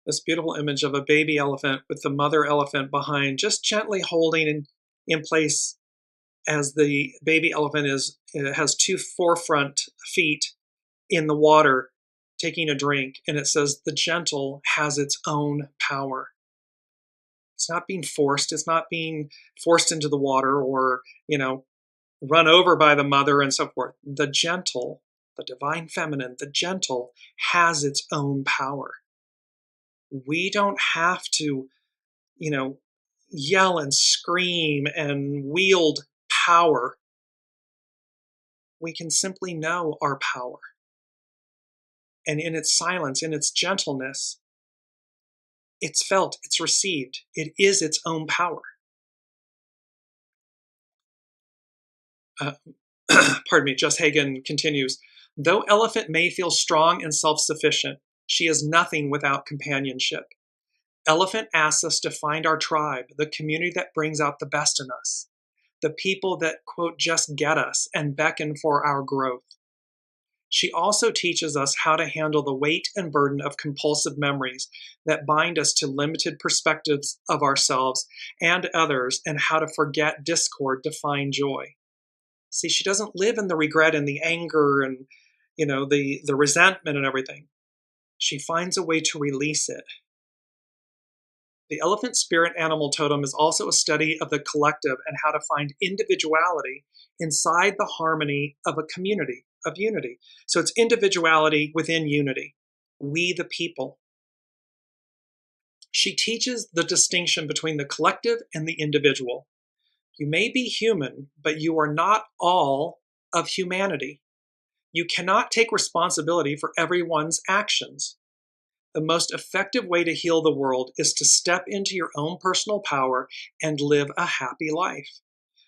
This beautiful image of a baby elephant with the mother elephant behind, just gently holding in place as the baby elephant has two forefront feet in the water taking a drink. And it says, the gentle has its own power. It's not being forced. It's not being forced into the water or, run over by the mother and so forth. The gentle, the divine feminine, the gentle has its own power. We don't have to, yell and scream and wield power. We can simply know our power. And in its silence, in its gentleness, it's felt, it's received. It is its own power. Pardon me, Jess Hagen continues, though elephant may feel strong and self-sufficient, she is nothing without companionship. Elephant asks us to find our tribe, the community that brings out the best in us, the people that, quote, just get us and beckon for our growth. She also teaches us how to handle the weight and burden of compulsive memories that bind us to limited perspectives of ourselves and others, and how to forget discord to find joy. See, she doesn't live in the regret and the anger and, the resentment and everything. She finds a way to release it. The elephant spirit animal totem is also a study of the collective and how to find individuality inside the harmony of a community, of unity. So it's individuality within unity. We the people. She teaches the distinction between the collective and the individual. You may be human, but you are not all of humanity. You cannot take responsibility for everyone's actions. The most effective way to heal the world is to step into your own personal power and live a happy life.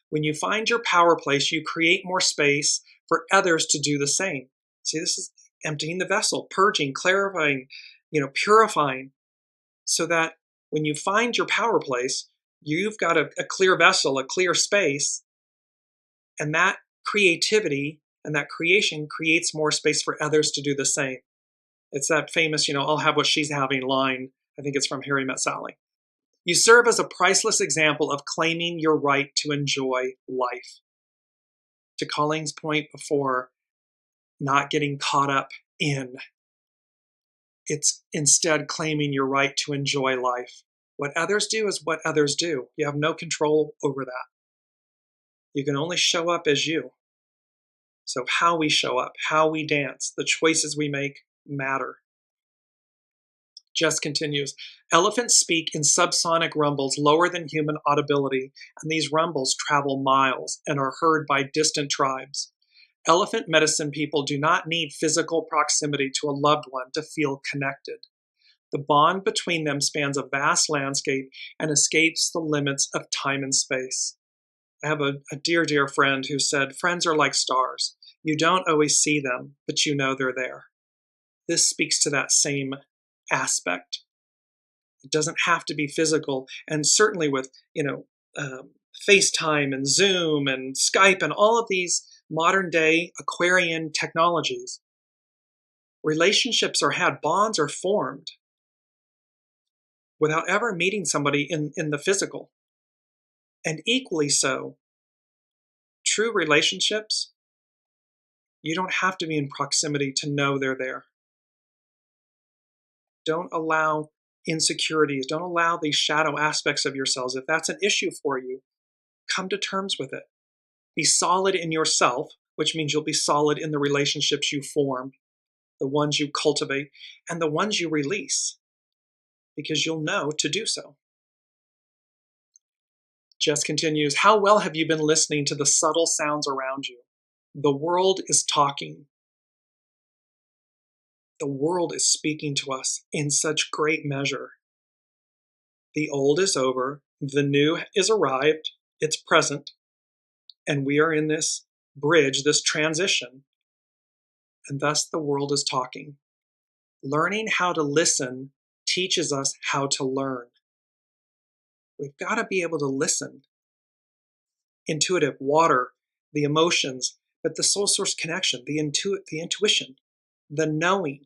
When you find your power place, you create more space for others to do the same. See, this is emptying the vessel, purging, clarifying, purifying, so that when you find your power place, you've got a clear vessel, a clear space, and that creativity and that creation creates more space for others to do the same. It's that famous, I'll have what she's having line. I think it's from Harry Met Sally. You serve as a priceless example of claiming your right to enjoy life. To Colleen's point before, not getting caught up in. It's instead claiming your right to enjoy life. What others do is what others do. You have no control over that. You can only show up as you. So how we show up, how we dance, the choices we make matter. Jess continues, elephants speak in subsonic rumbles lower than human audibility, and these rumbles travel miles and are heard by distant tribes. Elephant medicine people do not need physical proximity to a loved one to feel connected. The bond between them spans a vast landscape and escapes the limits of time and space. I have a dear, dear friend who said, friends are like stars. You don't always see them, but you know they're there. This speaks to that same aspect. It doesn't have to be physical, and certainly with, FaceTime and Zoom and Skype and all of these modern day Aquarian technologies, relationships are had, bonds are formed without ever meeting somebody in the physical. And equally so, true relationships, you don't have to be in proximity to know they're there. Don't allow insecurities, don't allow these shadow aspects of yourselves. If that's an issue for you, come to terms with it. Be solid in yourself, which means you'll be solid in the relationships you form, the ones you cultivate, and the ones you release, because you'll know to do so. Jess continues, how well have you been listening to the subtle sounds around you? The world is talking. The world is speaking to us in such great measure. The old is over, the new is arrived, it's present, and we are in this bridge, this transition, and thus the world is talking. Learning how to listen teaches us how to learn. We've got to be able to listen. Intuitive, water, the emotions, but the soul source connection, the intuition, the knowing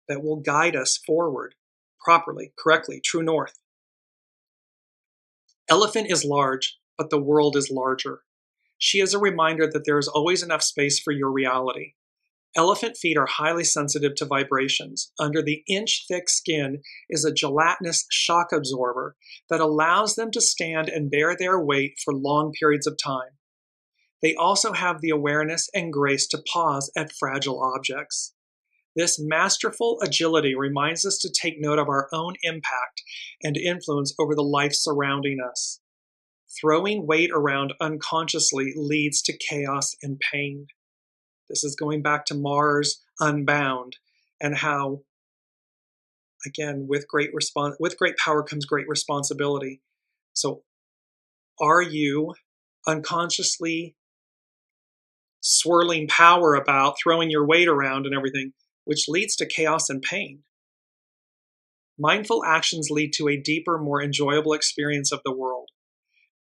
that will guide us forward properly, correctly, true north. Elephant is large, but the world is larger. She is a reminder that there is always enough space for your reality. Elephant feet are highly sensitive to vibrations. Under the inch-thick skin is a gelatinous shock absorber that allows them to stand and bear their weight for long periods of time. They also have the awareness and grace to pause at fragile objects. This masterful agility reminds us to take note of our own impact and influence over the life surrounding us. Throwing weight around unconsciously leads to chaos and pain. This is going back to Mars Unbound and how, again, with great power comes great responsibility. So are you unconsciously swirling power about, throwing your weight around and everything, which leads to chaos and pain? Mindful actions lead to a deeper, more enjoyable experience of the world.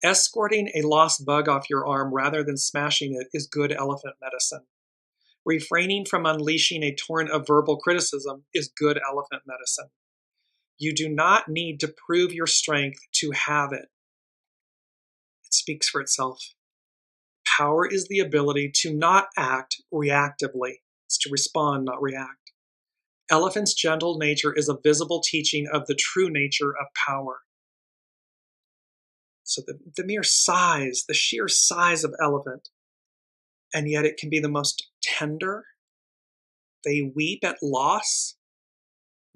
Escorting a lost bug off your arm rather than smashing it is good elephant medicine. Refraining from unleashing a torrent of verbal criticism is good elephant medicine. You do not need to prove your strength to have it. It speaks for itself. Power is the ability to not act reactively. It's to respond, not react. Elephant's gentle nature is a visible teaching of the true nature of power. So the mere size, the sheer size of elephant, and yet it can be the most tender. They weep at loss.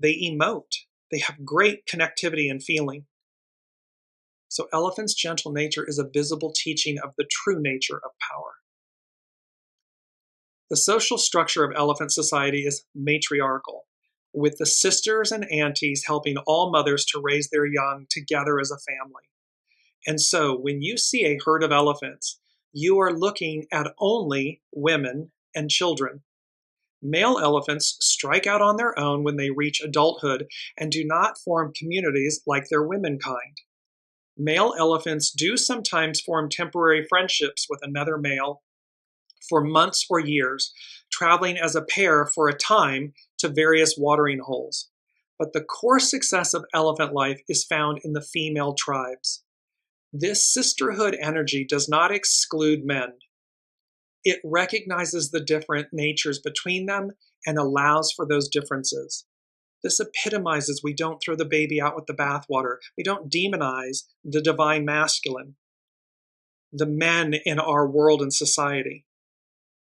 They emote. They have great connectivity and feeling. So elephant's gentle nature is a visible teaching of the true nature of power. The social structure of elephant society is matriarchal, with the sisters and aunties helping all mothers to raise their young together as a family. And so when you see a herd of elephants, you are looking at only women and children. Male elephants strike out on their own when they reach adulthood and do not form communities like their womenkind. Male elephants do sometimes form temporary friendships with another male for months or years, traveling as a pair for a time to various watering holes. But the core success of elephant life is found in the female tribes. This sisterhood energy does not exclude men. It recognizes the different natures between them and allows for those differences. This epitomizes we don't throw the baby out with the bathwater. We don't demonize the divine masculine, the men in our world and society.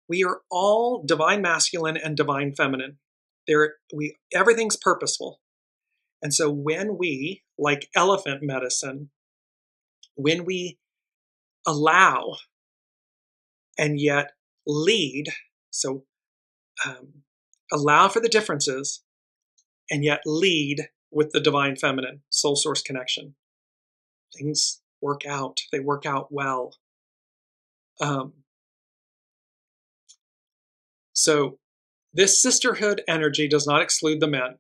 We are all divine masculine and divine feminine. Everything's purposeful. And so when we, like elephant medicine, when we allow and yet lead, so allow for the differences and yet lead with the divine feminine, soul source connection, things work out. They work out well. So this sisterhood energy does not exclude the men.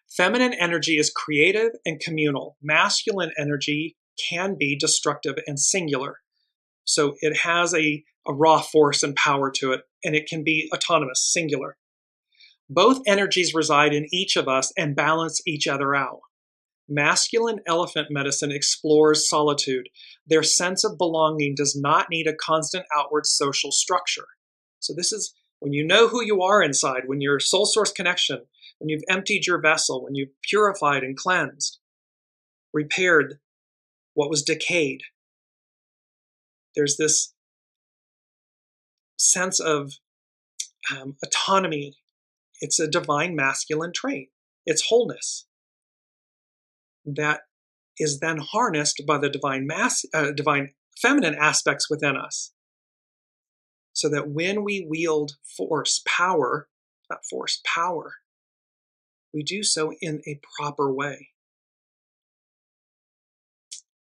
Feminine energy is creative and communal. Masculine energy can be destructive and singular. So it has a raw force and power to it, and it can be autonomous, singular. Both energies reside in each of us and balance each other out. Masculine elephant medicine explores solitude. Their sense of belonging does not need a constant outward social structure. So this is when you know who you are inside, when your soul source connection, when you've emptied your vessel, when you've purified and cleansed, repaired what was decayed. There's this sense of autonomy. It's a divine masculine trait. It's wholeness that is then harnessed by the divine feminine aspects within us. So that when we wield power, we do so in a proper way.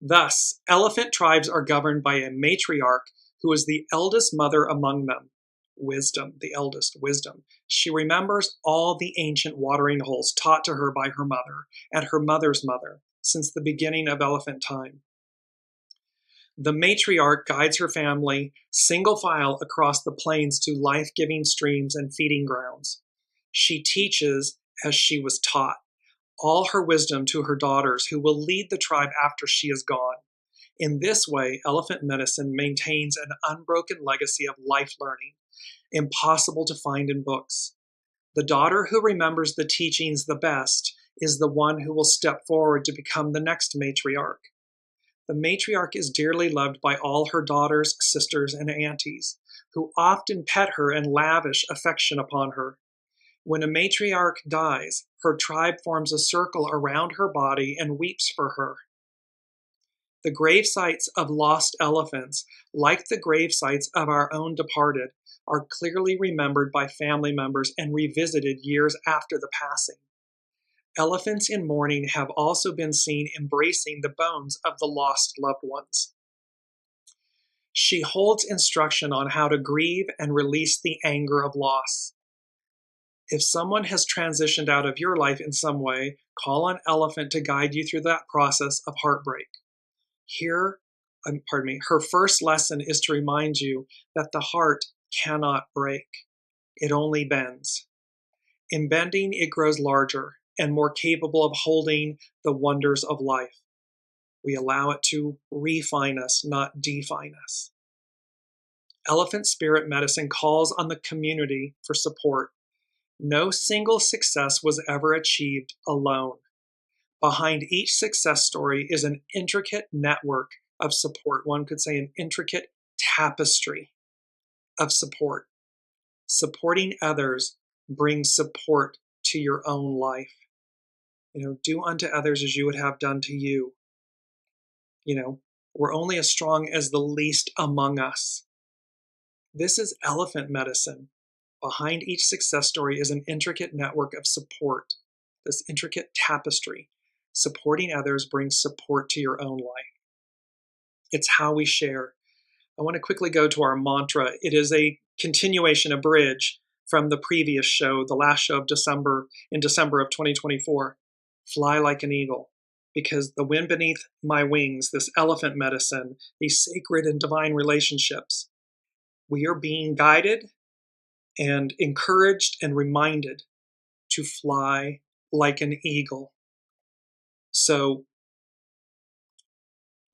Thus, elephant tribes are governed by a matriarch who is the eldest mother among them. Wisdom, the eldest, wisdom. She remembers all the ancient watering holes taught to her by her mother and her mother's mother since the beginning of elephant time. The matriarch guides her family single file across the plains to life-giving streams and feeding grounds. She teaches as she was taught, all her wisdom to her daughters who will lead the tribe after she is gone. In this way, elephant medicine maintains an unbroken legacy of life learning, impossible to find in books. The daughter who remembers the teachings the best is the one who will step forward to become the next matriarch. The matriarch is dearly loved by all her daughters, sisters, and aunties, who often pet her and lavish affection upon her. When a matriarch dies, her tribe forms a circle around her body and weeps for her. The grave sites of lost elephants, like the grave sites of our own departed, are clearly remembered by family members and revisited years after the passing. Elephants in mourning have also been seen embracing the bones of the lost loved ones. She holds instruction on how to grieve and release the anger of loss. If someone has transitioned out of your life in some way, call on Elephant to guide you through that process of heartbreak. Her first lesson is to remind you that the heart cannot break. It only bends. In bending, it grows larger and more capable of holding the wonders of life. We allow it to refine us, not define us. Elephant spirit medicine calls on the community for support. No single success was ever achieved alone. Behind each success story is an intricate network of support. One could say an intricate tapestry of support. Supporting others brings support to your own life. Do unto others as you would have done to you. We're only as strong as the least among us. This is elephant medicine. Behind each success story is an intricate network of support, this intricate tapestry. Supporting others brings support to your own life. It's how we share. I want to quickly go to our mantra. It is a continuation, a bridge from the previous show, the last show of December of 2024. Fly like an eagle, because the wind beneath my wings, this elephant medicine, these sacred and divine relationships, we are being guided and encouraged and reminded to fly like an eagle. So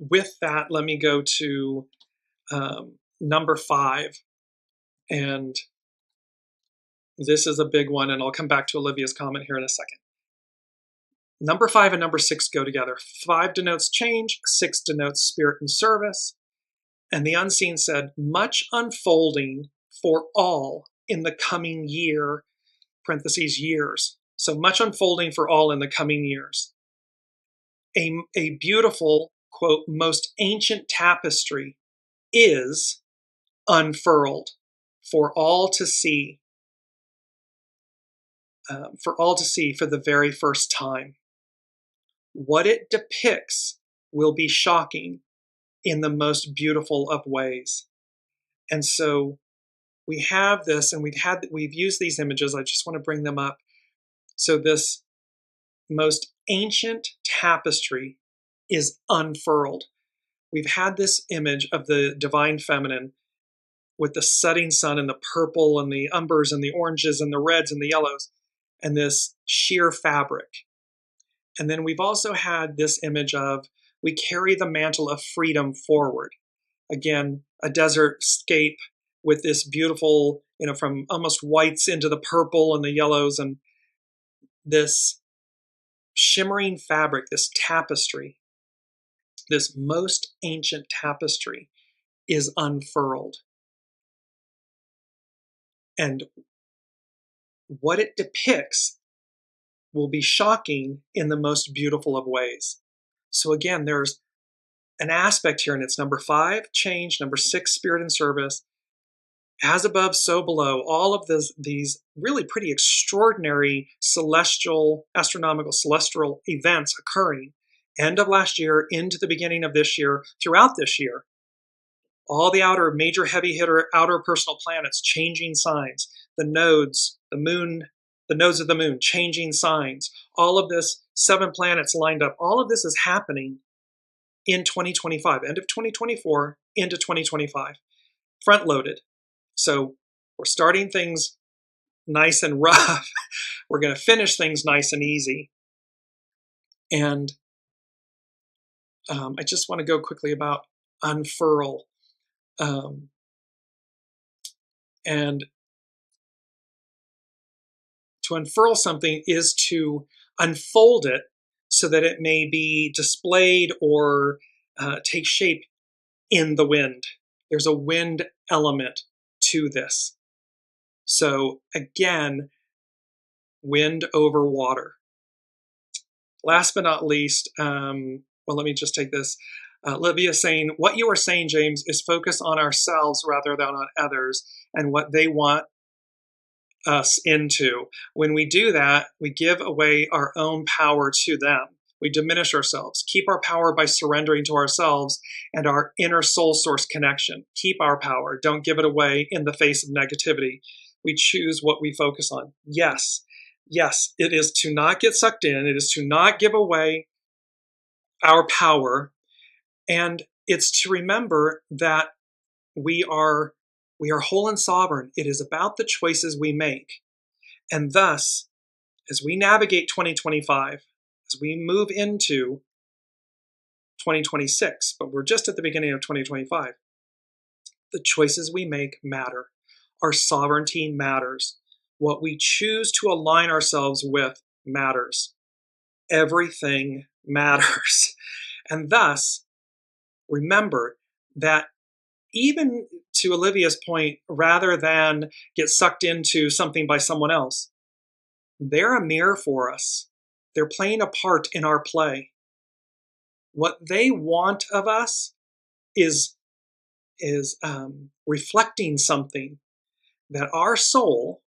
with that, let me go to number 5. And this is a big one, and I'll come back to Olivia's comment here in a second. Number 5 and number 6 go together. 5 denotes change, 6 denotes spirit and service. And the unseen said, much unfolding for all in the coming year, parentheses, years. So much unfolding for all in the coming years. A beautiful, quote, most ancient tapestry is unfurled for all to see, for the very first time. What it depicts will be shocking in the most beautiful of ways. And so we have this, and we've used these images. I just want to bring them up. So this most ancient tapestry is unfurled. We've had this image of the divine feminine with the setting sun and the purple and the umbers and the oranges and the reds and the yellows and this sheer fabric. And then we've also had this image of we carry the mantle of freedom forward. Again, a desert scape with this beautiful, from almost whites into the purple and the yellows, and this shimmering fabric, this tapestry, this most ancient tapestry is unfurled. And what it depicts will be shocking in the most beautiful of ways. So again, there's an aspect here, and it's number 5, change, number 6, spirit and service, as above, so below, all of these really pretty extraordinary astronomical celestial events occurring end of last year into the beginning of this year, throughout this year. All the outer major heavy hitter outer personal planets changing signs, the nodes of the moon changing signs, all of this, 7 planets lined up, all of this is happening in 2025, end of 2024 into 2025, front loaded. So we're starting things nice and rough. We're going to finish things nice and easy. And I just want to go quickly about unfurl. And to unfurl something is to unfold it so that it may be displayed or take shape in the wind. There's a wind element to this. So again, wind over water. Last but not least, let me just take this. Livia saying, what you are saying, James, is focus on ourselves rather than on others and what they want us into. When we do that, we give away our own power to them. We diminish ourselves. Keep our power by surrendering to ourselves and our inner soul source connection. Keep our power. Don't give it away in the face of negativity. We choose what we focus on. Yes, it is to not get sucked in. It is to not give away our power. And it's to remember that we are whole and sovereign. It is about the choices we make. And thus, as we navigate 2025, as we move into 2026, but we're just at the beginning of 2025, the choices we make matter. Our sovereignty matters. What we choose to align ourselves with matters. Everything matters. And thus, remember that even to Olivia's point, rather than get sucked into something by someone else, they're a mirror for us. They're playing a part in our play. What they want of us is reflecting something that our soul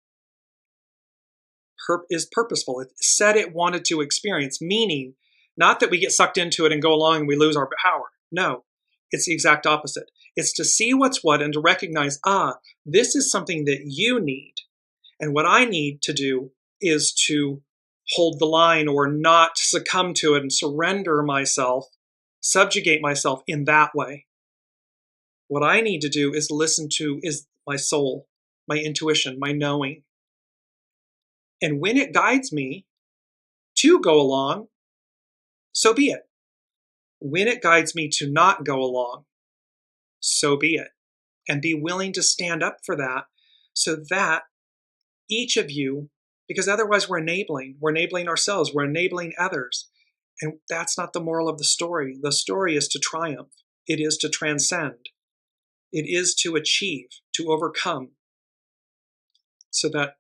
is purposeful. It said it wanted to experience, meaning not that we get sucked into it and go along and we lose our power. No, it's the exact opposite. It's to see what's what and to recognize, this is something that you need. And what I need to do is to hold the line or not succumb to it and surrender myself, subjugate myself in that way. What I need to do is listen to is my soul, my intuition, my knowing. And when it guides me to go along, so be it. When it guides me to not go along, so be it. And be willing to stand up for that so that each of you, because otherwise we're enabling ourselves, we're enabling others. And that's not the moral of the story. The story is to triumph. It is to transcend. It is to achieve, to overcome. So that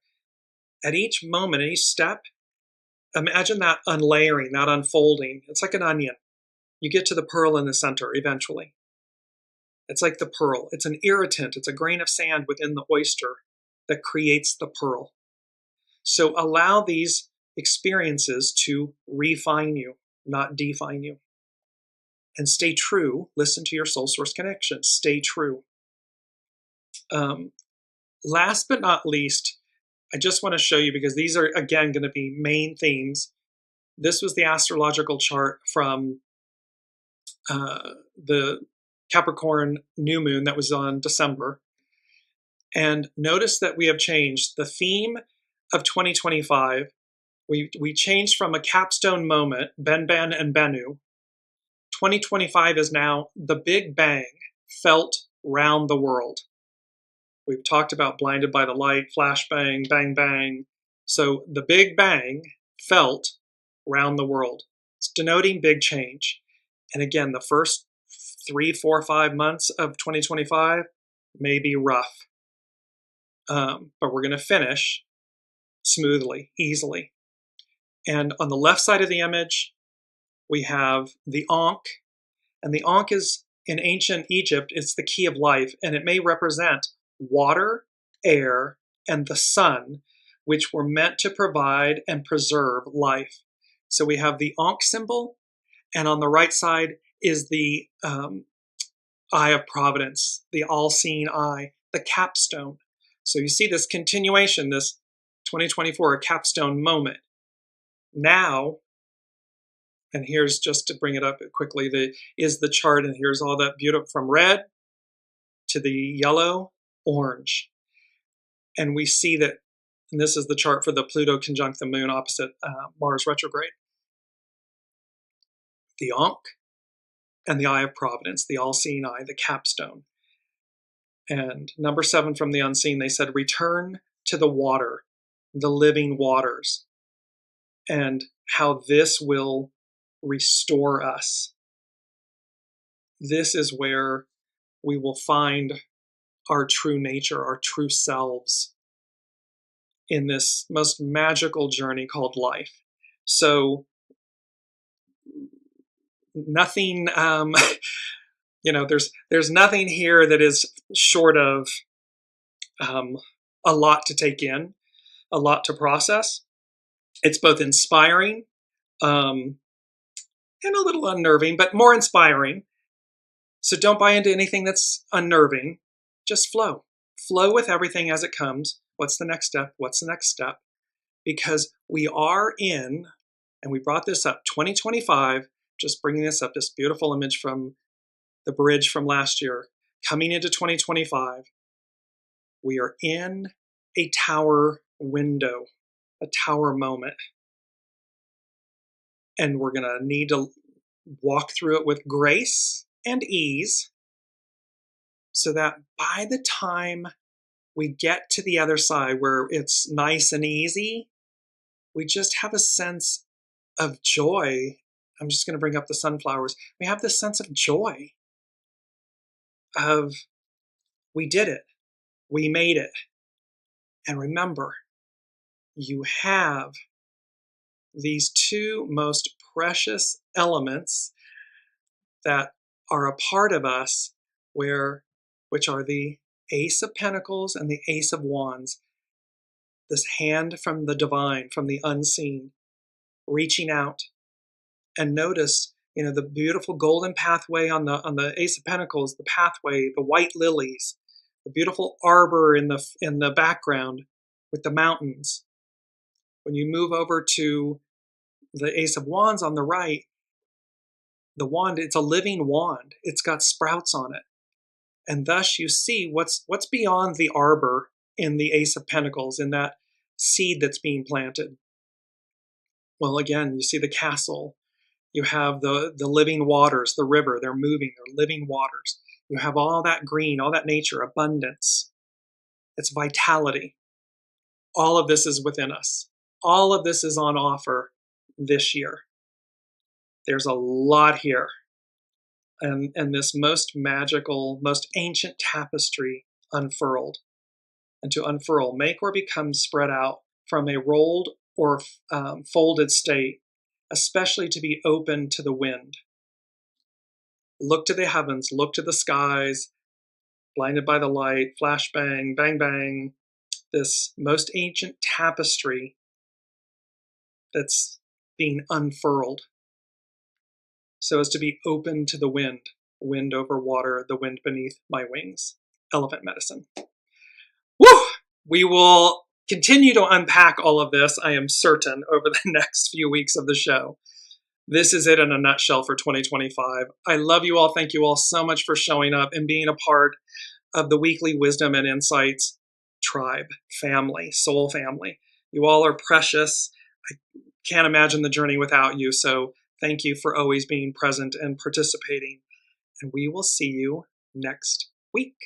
at each moment, each step, imagine that unlayering, that unfolding. It's like an onion. You get to the pearl in the center eventually. It's like the pearl. It's an irritant. It's a grain of sand within the oyster that creates the pearl. So allow these experiences to refine you, not define you. And stay true. Listen to your soul source connection. Stay true. last but not least, I just want to show you, because these are, again, going to be main themes. This was the astrological chart from the Capricorn new moon that was on December. And notice that we have changed the theme of 2025. We changed from a capstone moment, Ben Ben and Bennu. 2025 is now the Big Bang felt round the world. We've talked about blinded by the light, flashbang, bang bang. So the Big Bang felt round the world. It's denoting big change. And again, the first 3, 4, 5 months of 2025 may be rough. But we're going to finish smoothly, easily. And on the left side of the image, we have the Ankh. And the Ankh is, in ancient Egypt, it's the key of life. And it may represent water, air, and the sun, which were meant to provide and preserve life. So we have the Ankh symbol, and on the right side is the Eye of Providence, the all-seeing eye, the capstone. So you see this continuation, this 2024, a capstone moment. Now, and here's, just to bring it up quickly, is the chart, and here's all that beautiful, from red to the yellow, orange. And we see that, and this is the chart for the Pluto conjunct the moon opposite Mars retrograde. The Ankh and the Eye of Providence, the all-seeing eye, the capstone. And number 7 from the unseen, they said, return to the water, the living waters, and how this will restore us. This is where we will find our true nature, our true selves in this most magical journey called life. So nothing, there's nothing here that is short of a lot to take in, a lot to process. It's both inspiring and a little unnerving, but more inspiring. So don't buy into anything that's unnerving. Just flow. Flow with everything as it comes. What's the next step? What's the next step? Because we are in, and we brought this up, 2025, just bringing this up, this beautiful image from the bridge from last year, coming into 2025, we are in a tower window, a tower moment. And we're going to need to walk through it with grace and ease so that by the time we get to the other side where it's nice and easy, we just have a sense of joy. I'm just going to bring up the sunflowers. We have this sense of joy of, we did it. We made it. And remember, you have these two most precious elements that are a part of us, which are the Ace of Pentacles and the Ace of Wands. This hand from the divine, from the unseen, reaching out. And notice, the beautiful golden pathway on the Ace of Pentacles, the pathway, the white lilies, the beautiful arbor in the background with the mountains. When you move over to the Ace of Wands on the right, the wand, it's a living wand. It's got sprouts on it. And thus you see what's beyond the arbor in the Ace of Pentacles, in that seed that's being planted. Well, again, you see the castle. You have the living waters, the river, they're moving, they're living waters. You have all that green, all that nature, abundance. It's vitality. All of this is within us. All of this is on offer this year. There's a lot here. And this most magical, most ancient tapestry unfurled. And to unfurl, make or become spread out from a rolled or folded state, especially to be open to the wind. Look to the heavens, look to the skies, blinded by the light, flashbang, bang bang, this most ancient tapestry that's being unfurled, so as to be open to the wind over water, the wind beneath my wings. Elephant medicine. Woo! We will continue to unpack all of this, I am certain, over the next few weeks of the show. This is it in a nutshell for 2025. I love you all. Thank you all so much for showing up and being a part of the weekly Wisdom and Insights tribe, family, soul family. You all are precious. I can't imagine the journey without you. So thank you for always being present and participating. And we will see you next week.